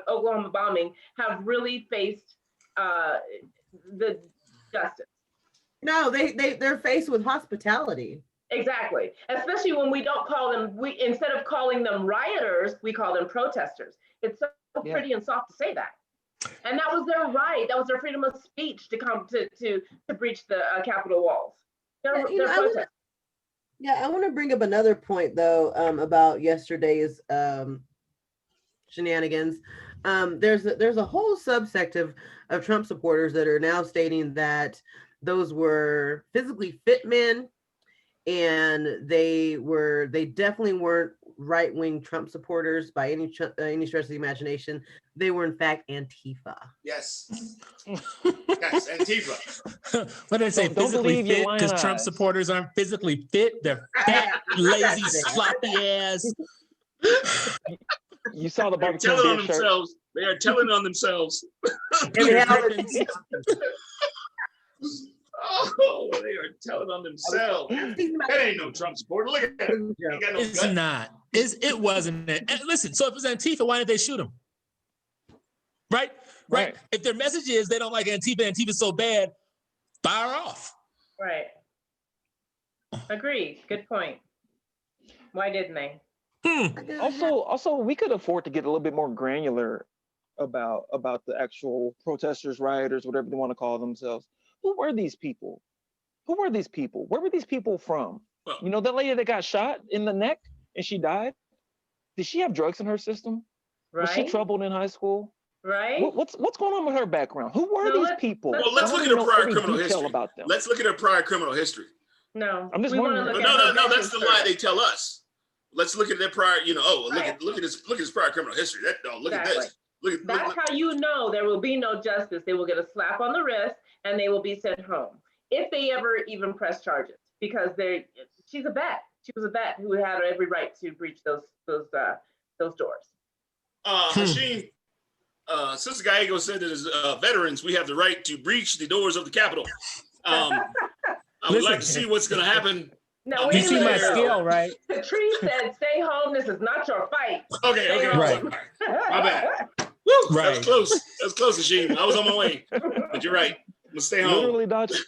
Oklahoma bombing have really faced the justice? No, they're faced with hospitality. Exactly. Especially when we don't call them, instead of calling them rioters, we call them protesters. It's so pretty and soft to say that. And that was their right. That was their freedom of speech to come to breach the Capitol walls. They're protesters. I want to bring up another point though about yesterday's shenanigans. There's a whole subsect of Trump supporters that are now stating that those were physically fit men, and they definitely weren't right-wing Trump supporters by any stretch of the imagination. They were in fact Antifa. Yes. Yes, Antifa. What did I say? Physically fit? Because Trump supporters aren't physically fit. They're fat, lazy, sloppy ass. You saw the barbecue telling on themselves. They are telling on themselves. Oh, they are telling on themselves. That ain't no Trump supporter. Look at that. It's not. It wasn't. Listen, so if it was Antifa, why didn't they shoot him? Right? If their message is they don't like Antifa's so bad, fire off. Right. Agreed. Good point. Why didn't they? Also, we could afford to get a little bit more granular about the actual protesters, rioters, whatever they want to call themselves. Who were these people? Where were these people from? Well, you know, that lady that got shot in the neck and she died? Did she have drugs in her system? Right. Was she troubled in high school? Right. What's going on with her background? Who were these people? Well, let's look at her prior criminal history. Let's look at her prior criminal history. No. I'm just wondering. No, that's the lie they tell us. Let's look at their prior, look at his prior criminal history. Look at this. That's how you know there will be no justice. They will get a slap on the wrist and they will be sent home if they ever even press charges, because she's a vet. She was a vet who had every right to breach those doors. Hashim, Sister Gallego said that as veterans, we have the right to breach the doors of the Capitol. I would like to see what's going to happen. No, you see my skill, right? Patrice said, "Stay home. This is not your fight." Okay, right. My bad. Woo, right. That was close, Hashim. I was on my way, but you're right. I'm gonna stay home. Literally dodged.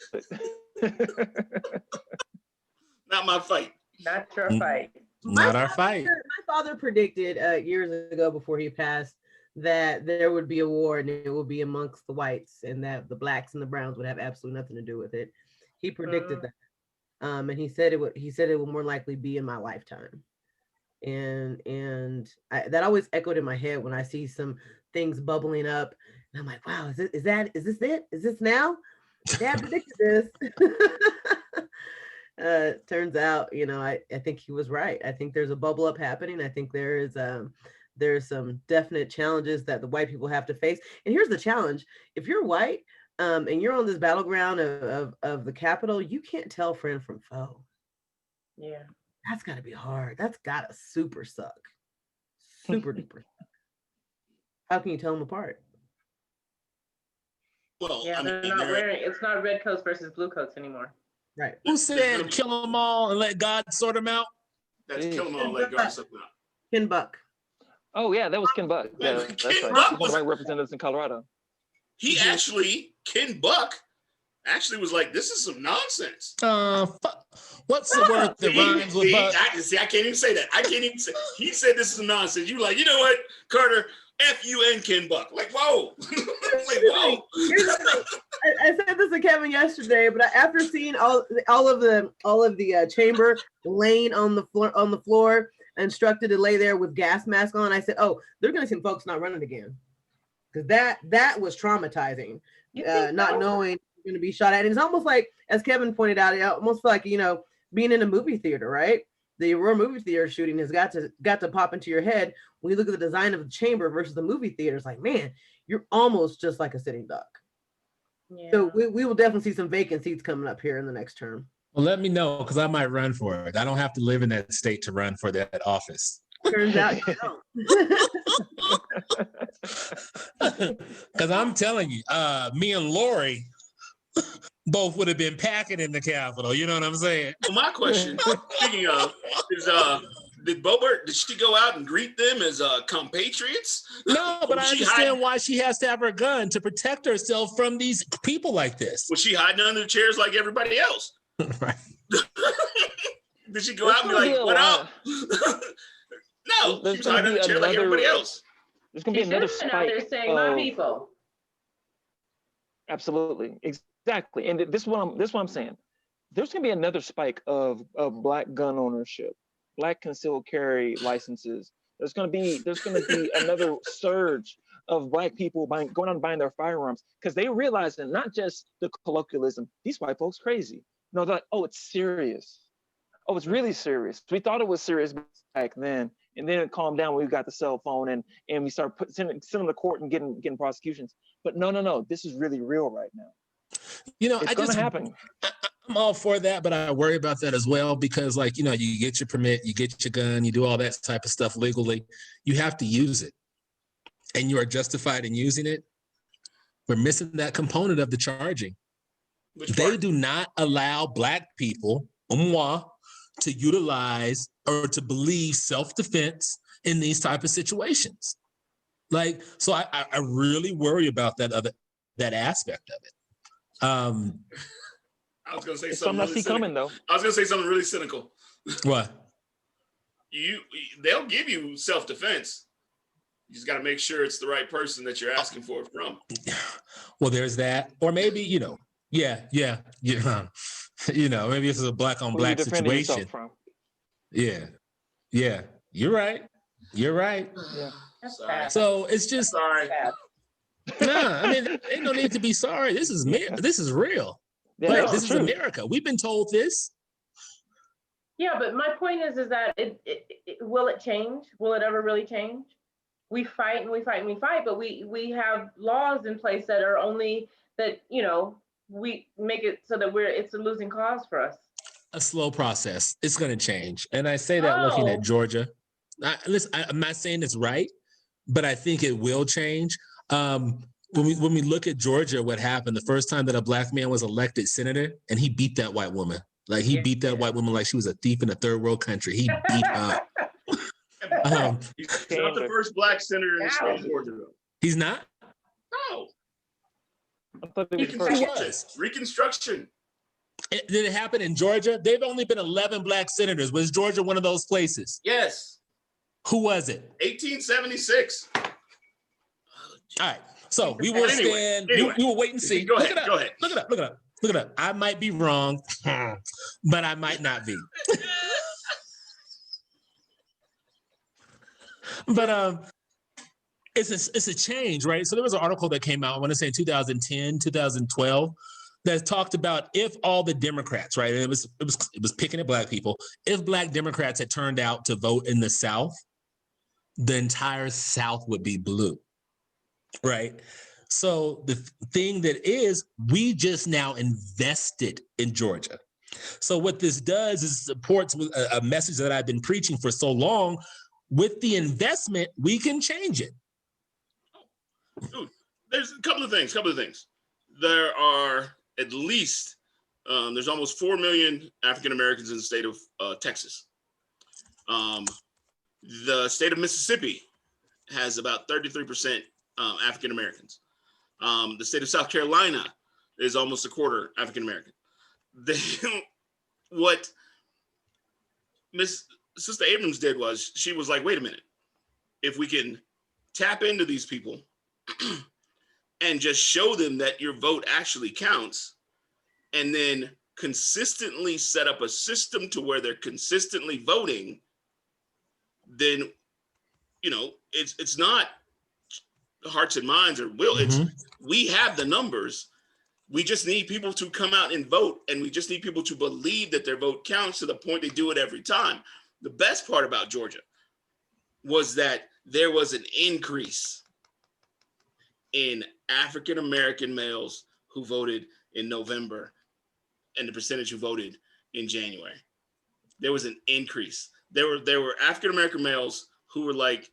Not my fight. Not your fight. Not our fight. My father predicted years ago before he passed that there would be a war and it would be amongst the whites, and that the blacks and the browns would have absolutely nothing to do with it. He predicted that. And he said it would more likely be in my lifetime, and that always echoed in my head when I see some things bubbling up And I'm like, wow, is this it? Is this now? Dad predicted this. Turns out, I think he was right. I think there's a bubble up happening. I think there's some definite challenges that the white people have to face. And here's the challenge. If you're white, and you're on this battleground of the Capitol, you can't tell friend from foe. Yeah. That's gotta be hard. That's gotta super suck. Super duper. How can you tell them apart? Well, yeah, it's not red coats versus blue coats anymore. Right. Who said kill them all and let God sort them out? That's kill them all and let God sort them out. Ken Buck. Oh yeah, that was Ken Buck. Yeah, that's right. He's one of the white representatives in Colorado. Ken Buck actually was like, this is some nonsense. What's the word that rhymes with Buck? I can't even say that. He said this is nonsense. You like, you know what, Carter? F you and Ken Buck. Like, whoa. Like, whoa. I said this to Kevin yesterday, but after seeing all of the chamber laying on the floor, instructed to lay there with gas mask on, I said, oh, they're gonna see folks not running again. Because that was traumatizing. Not knowing you're gonna be shot at. And it's almost like, as Kevin pointed out, it almost like, being in a movie theater, right? The Aurora movie theater shooting has got to pop into your head when you look at the design of the chamber versus the movie theater. It's like, man, you're almost just like a sitting duck. Yeah. So we will definitely see some vacant seats coming up here in the next term. Well, let me know, because I might run for it. I don't have to live in that state to run for that office. Turns out you don't. Because I'm telling you, me and Lori both would have been packing in the Capitol. You know what I'm saying? Well, my question, speaking of, is did Boebert, did she go out and greet them as compatriots? No, but I understand why she has to have her gun to protect herself from these people like this. Was she hiding under the chairs like everybody else? Right. Did she go out and be like, what up? No, she was hiding under the chair like everybody else. There's going to be another spike. Out there saying, my people. Absolutely. Exactly. And this is what I'm saying. There's going to be another spike of Black gun ownership, Black concealed carry licenses. There's going to be another surge of Black people going out and buying their firearms, because they realize that not just the colloquialism, these white folks crazy. No, they're like, oh, it's serious. Oh, it's really serious. We thought it was serious back then, and then it calmed down when we got the cell phone and we start sending them to court and getting prosecutions. But no, this is really real right now. It's going to happen. I'm all for that, but I worry about that as well, because you get your permit, you get your gun, you do all that type of stuff legally. You have to use it, and you are justified in using it. We're missing that component of the charging. They do not allow Black people, to utilize or to believe self-defense in these type of situations. So I really worry about that aspect of it. I was going to say something really cynical. Coming, though. I was going to say something really cynical. What? They'll give you self-defense. You just got to make sure it's the right person that you're asking for it from. Well, there's that. Or maybe, yeah. Maybe this is a Black on Black situation. Yeah. You're right. Yeah. So it's just sorry. Nah, I mean, ain't no need to be sorry. This is real. Yeah, this is America. We've been told this. Yeah, but my point is that will it change? Will it ever really change? We fight and we fight and we fight, but we have laws in place that are only that, we make it so that it's a losing cause for us. A slow process. It's going to change. And I say that looking at Georgia. Listen, I'm not saying it's right, but I think it will change. When we look at Georgia, what happened the first time that a Black man was elected senator, and he beat that white woman. Beat that white woman like she was a thief in a third world country. He beat her. He's not the first Black senator in the state of Georgia, though. He's not? No. I thought it was Reconstruction. Did it happen in Georgia? They've only been 11 Black senators. Was Georgia one of those places? Yes. Who was it? 1876. All right. So we will stand. We will wait and see. Go ahead. Look it up. I might be wrong, but I might not be. But it's a change, right? So there was an article that came out, I want to say in 2010, 2012, that talked about if all the Democrats, right? It was picking at Black people. If Black Democrats had turned out to vote in the South, the entire South would be blue, right? So the thing that is, we just now invested in Georgia. So what this does is supports a message that I've been preaching for so long. With the investment, we can change it. Dude, there's a couple of things. There are at least, there's almost 4 million African Americans in the state of Texas. The state of Mississippi has about 33% African Americans. The state of South Carolina is almost a quarter African American. What Miss Sister Abrams did was she was like, wait a minute, if we can tap into these people and just show them that your vote actually counts, and then consistently set up a system to where they're consistently voting, then, you know, it's not hearts and minds or will. It's we have the numbers. We just need people to come out and vote, and we just need people to believe that their vote counts to the point they do it every time. The best part about Georgia was that there was an increase in African American males who voted in November and the percentage who voted in January. There was an increase. There were African American males who were like,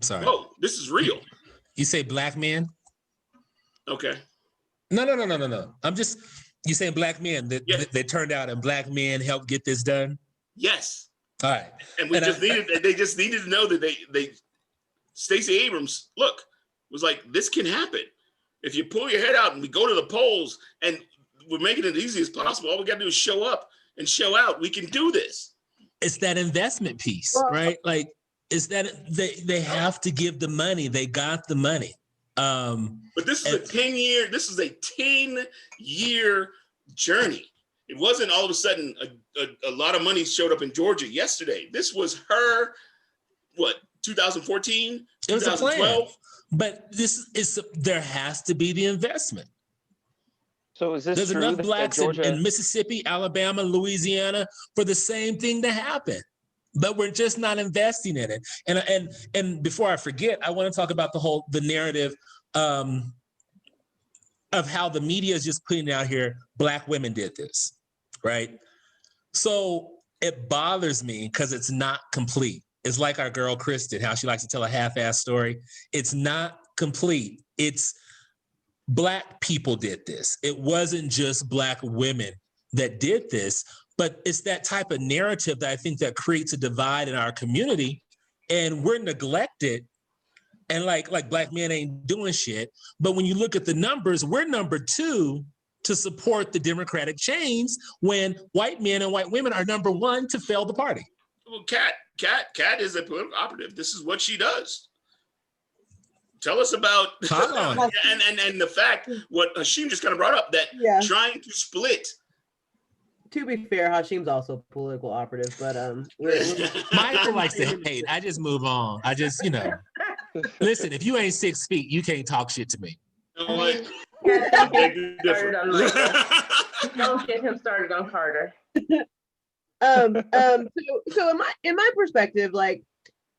sorry, whoa, this is real. You say Black men? Okay. No. I'm just, you saying Black men that they turned out and Black men helped get this done? Yes. All right. And they just needed to know that they Stacey Abrams, look, was like, this can happen. If you pull your head out and we go to the polls and we're making it as easy as possible, all we got to do is show up and show out. We can do this. It's that investment piece, right? Like, it's that they have to give the money. They got the money. But this is a 10-year journey. It wasn't all of a sudden a lot of money showed up in Georgia yesterday. This was her, 2014, it was 2012? a plan. But there has to be the investment. So is this There's true enough that Blacks Georgia... in Mississippi, Alabama, Louisiana for the same thing to happen. But we're just not investing in it. And before I forget, I want to talk about the narrative of how the media is just putting out here, Black women did this, right? So it bothers me because it's not complete. It's like our girl Kristen, how she likes to tell a half-assed story. It's not complete. It's Black people did this. It wasn't just Black women that did this, but it's that type of narrative that I think that creates a divide in our community, and we're neglected. And like Black men ain't doing shit. But when you look at the numbers, we're number 2 to support the Democratic change when white men and white women are number 1 to fail the party. Well, Kat is a political operative. This is what she does. Tell us about and the fact what Hashim just kind of brought up, that trying to split. To be fair, Hashim's also a political operative, but Michael likes to hate. I just move on. I just, listen, if you ain't 6 feet, you can't talk shit to me. You know what? Don't get him started on Carter. So in my perspective, like,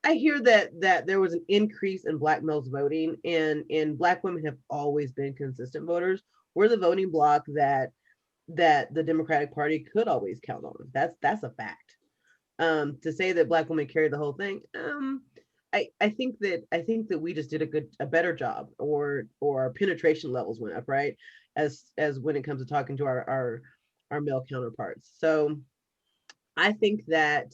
I hear that there was an increase in Black males voting, and Black women have always been consistent voters. We're the voting bloc that the Democratic Party could always count on. That's a fact. To say that Black women carried the whole thing, I think that we just did a better job, or our penetration levels went up, right? As when it comes to talking to our male counterparts. So I think that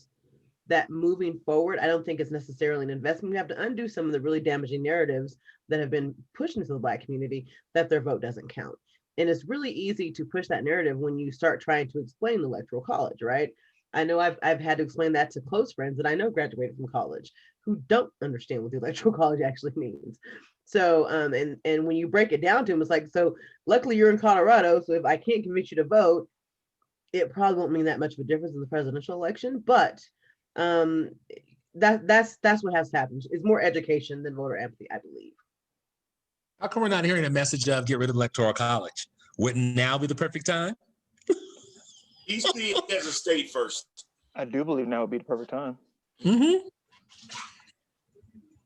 moving forward, I don't think it's necessarily an investment. We have to undo some of the really damaging narratives that have been pushed into the Black community that their vote doesn't count. And it's really easy to push that narrative when you start trying to explain the Electoral College, right? I know I've had to explain that to close friends that I know graduated from college who don't understand what the Electoral College actually means. So, and when you break it down to them, it's like, so luckily you're in Colorado, so if I can't convince you to vote, it probably won't mean that much of a difference in the presidential election, but that's what has to happen. It's more education than voter empathy, I believe. How come we're not hearing a message of get rid of electoral college? Wouldn't now be the perfect time? You see it as a state first. I do believe now would be the perfect time. Mm-hmm.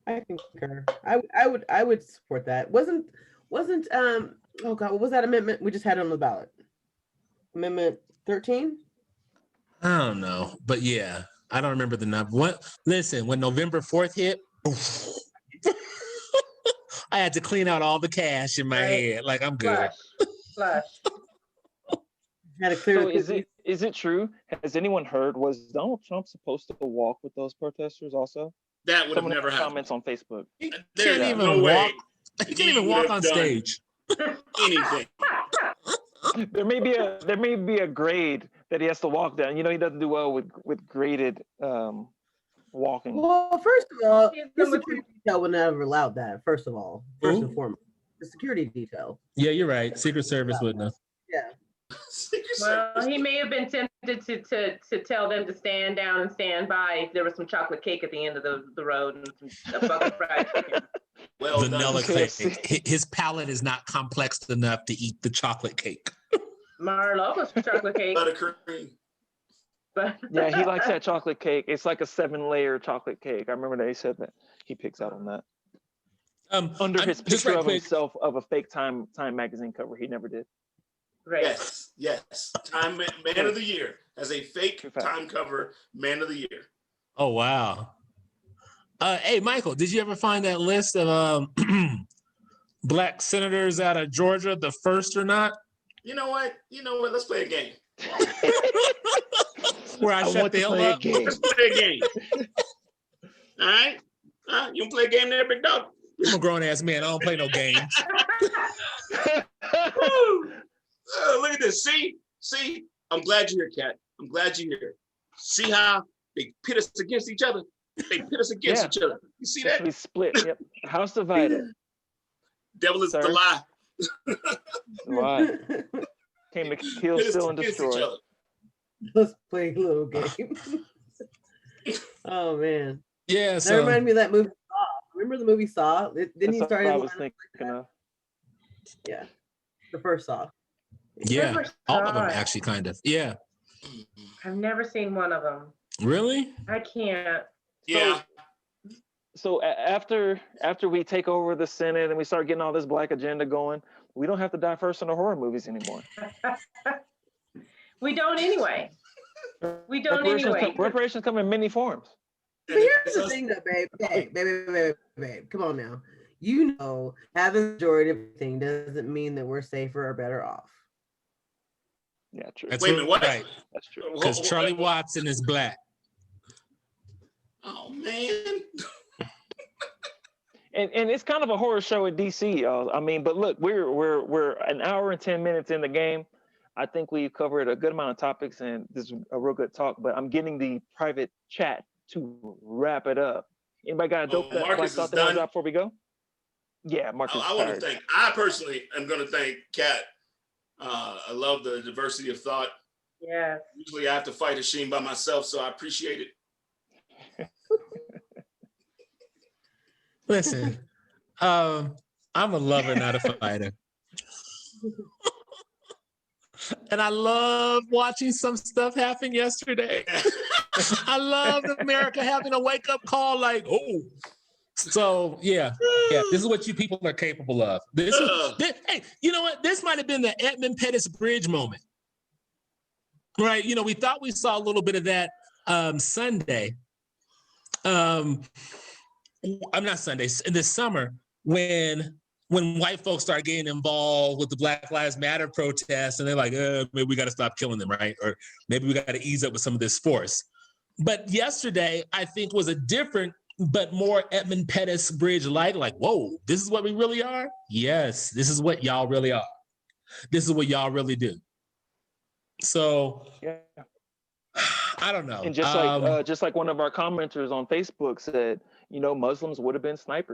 I concur. I would support that. Wasn't oh God, what was that amendment we just had on the ballot? Amendment 13? I don't know, but yeah, I don't remember the number. Listen, when November 4th hit, I had to clean out all the cash in my head. Like, I'm good. Flush. Had a clear. So is it true? Has anyone heard? Was Donald Trump supposed to walk with those protesters also? That would have Someone never happened. comments on Facebook. He There's can't even no walk. way He can't even walk on stage. anything. There may be a grade that he has to walk down. He doesn't do well with graded walking. Well, first of all, the security detail would never allowed that. First of all, first and foremost, the security detail. Yeah, you're right. Secret Service wouldn't have. Yeah. Well, he may have been tempted to tell them to stand down and stand by if there was some chocolate cake at the end of the road and a bucket of fried chicken. Well, Vanilla cake. His palate is not complex enough to eat the chocolate cake. Marlo was chocolate cake. Buttercream. But Yeah, he likes that chocolate cake. It's like a 7-layer chocolate cake. I remember they said that. He picks out on that. Under his picture of himself of a fake Time magazine cover. He never did. right. Yes. Time Man of the Year as a fake Time cover Man of the Year. Oh, wow. Hey, Michael, did you ever find that list of black senators out of Georgia, the first or not? You know what? Let's play a game. Where I shut the hell up. Let's play a game. All right? You want to play a game there, big dog? I'm a grown ass man. I don't play no games. Look at this. See? I'm glad you're here, Kat. I'm glad you're here. See how they pit us against each other? They pit us against each other. You see that? We split. Yep. House divided. Devil is the lie. Why? Came to kill, steal, and destroy. Let's play a little game. Oh man. Yeah. That reminded me of that movie Saw. Remember the movie Saw? Didn't he start? I was thinking of. Yeah. The first Saw. Yeah. All of them actually, kind of. Yeah. I've never seen one of them. Really? I can't. Yeah. So after we take over the Senate and we start getting all this black agenda going, we don't have to die first in the horror movies anymore. We don't anyway. Reparations come in many forms. But here's the thing though, babe. Come on now. Having the majority of everything doesn't mean that we're safer or better off. Yeah, true. That's Wait a minute, what? Right. That's true. Because Charlie Watson is black. Oh man. And it's kind of a horror show at DC, y'all. I mean, but look, we're an hour and 10 minutes in the game. I think we've covered a good amount of topics, and this is a real good talk. But I'm getting the private chat to wrap it up. Anybody got a dope Marques thought is done before we go? Yeah, Marques. I personally am going to thank Kat. I love the diversity of thought. Yeah. Usually I have to fight Hashim by myself, so I appreciate it. Listen, I'm a lover, not a fighter. And I love watching some stuff happen yesterday. I love America having a wake-up call like, oh. So, yeah, this is what you people are capable of. Hey, you know what? This might have been the Edmund Pettus Bridge moment. Right? We thought we saw a little bit of that Sunday. I'm not Sundays, in this summer when white folks start getting involved with the Black Lives Matter protests and they're like, maybe we got to stop killing them, right? Or maybe we got to ease up with some of this force. But yesterday, I think was a different, but more Edmund Pettus Bridge like, whoa, this is what we really are? Yes, this is what y'all really are. This is what y'all really do. So, yeah. I don't know. And just like one of our commenters on Facebook said, Muslims would have been sniped.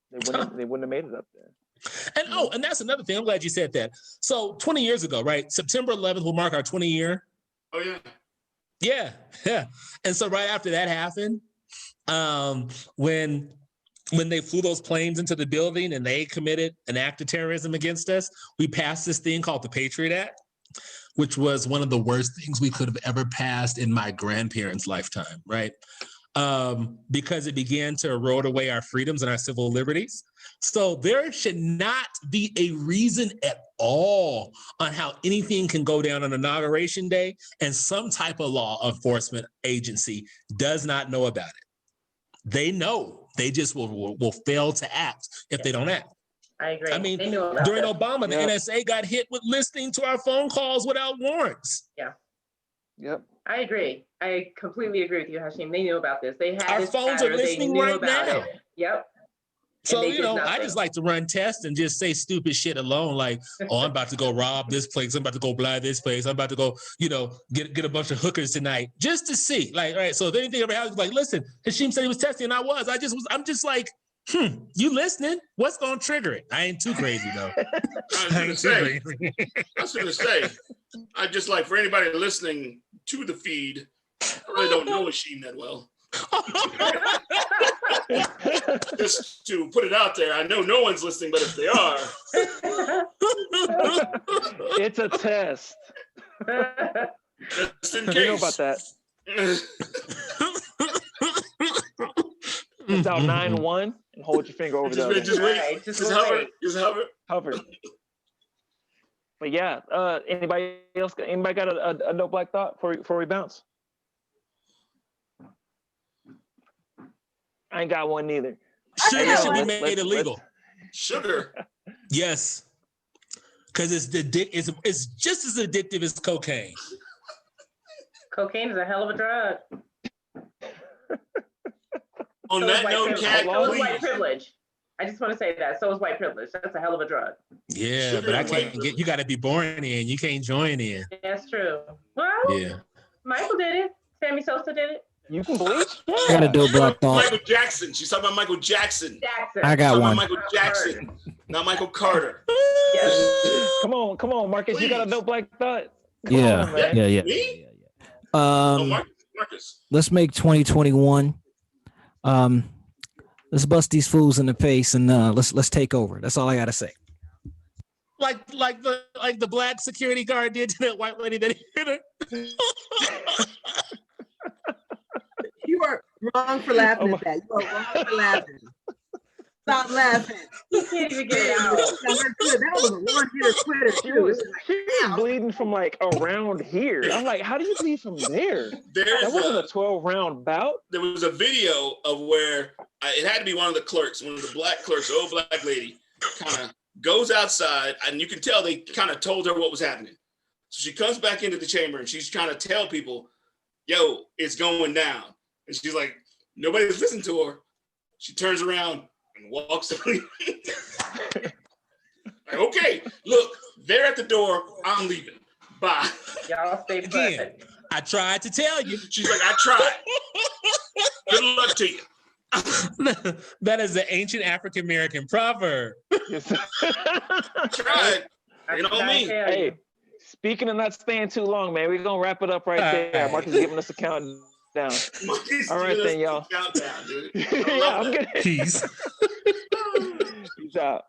They wouldn't have made it up there. And that's another thing. I'm glad you said that. So 20 years ago, right? September 11th will mark our 20 year. Oh yeah. Yeah. And so right after that happened, when they flew those planes into the building and they committed an act of terrorism against us, we passed this thing called the Patriot Act, which was one of the worst things we could have ever passed in my grandparents' lifetime, right? Because it began to erode away our freedoms and our civil liberties. So there should not be a reason at all on how anything can go down on Inauguration Day and some type of law enforcement agency does not know about it. They know. They just will fail to act if they don't act. I agree. I mean, during Obama, the NSA got hit with listening to our phone calls without warrants. Yeah. Yep. I agree. I completely agree with you, Hashim. They knew about this. They had our this phones pattern. are listening right now. Yep. So, I just like to run tests and just say stupid shit alone. Like, oh, I'm about to go rob this place. I'm about to go blind this place. I'm about to go, get a bunch of hookers tonight just to see. Like, all right. So if anything ever happens, like, listen, Hashim said he was testing and I'm just like, you listening? What's going to trigger it? I ain't too crazy though. I was going to say, I just like for anybody listening to the feed, I really don't know Hashim that well. Just to put it out there, I know no one's listening, but if they are, it's a test. just in case. You know about that. It's out 9-1 and hold your finger over there. Just wait. Just hover. But yeah, anybody else? Anybody got a no black thought before we bounce? I ain't got one neither. Sugar should be made illegal. Sugar. Yes. Because it's just as addictive as cocaine. Cocaine is a hell of a drug. On that note, so is white privilege. I just want to say that. So is white privilege. That's a hell of a drug. Yeah, Sugar but I can't you got to be born in. You can't join in. That's true. Well, yeah. Michael did it. Sammy Sosa did it. You can bleach? Yeah. I gotta do a black thought. Michael Jackson. She's talking about Michael Jackson. I got one. Michael Jackson, not Michael Carter. Yes. Come on, Marcus. Please. You got a no black thought? Yeah. Me? Marcus. Let's make 2021. Let's bust these fools in the face and let's take over. That's all I gotta say. Like the black security guard did to that white lady that hit her. You are wrong for laughing at that. You are wrong for laughing. Stop laughing. You can't even get it out. That was a one-hitter quitter too. She was bleeding from like around here. I'm like, how do you bleed from there? That wasn't a 12-round bout. There was a video of where it had to be one of the clerks, one of the black clerks, old black lady, kind of goes outside, and you can tell they kind of told her what was happening. So she comes back into the chamber and she's trying to tell people, yo, it's going down. And she's like, nobody's listening to her. She turns around and walks away. Like, okay, look, they're at the door. I'm leaving. Bye. Y'all stay again. I tried to tell you. She's like, I tried. Good luck to you. That is the ancient African American proverb. I tried. You know what I mean? Hey, speaking of not staying too long, man, we're gonna wrap it up right there. Marcus is giving us a countdown. All right then, y'all. Countdown, dude. Yeah, I'm good. Peace. Peace out.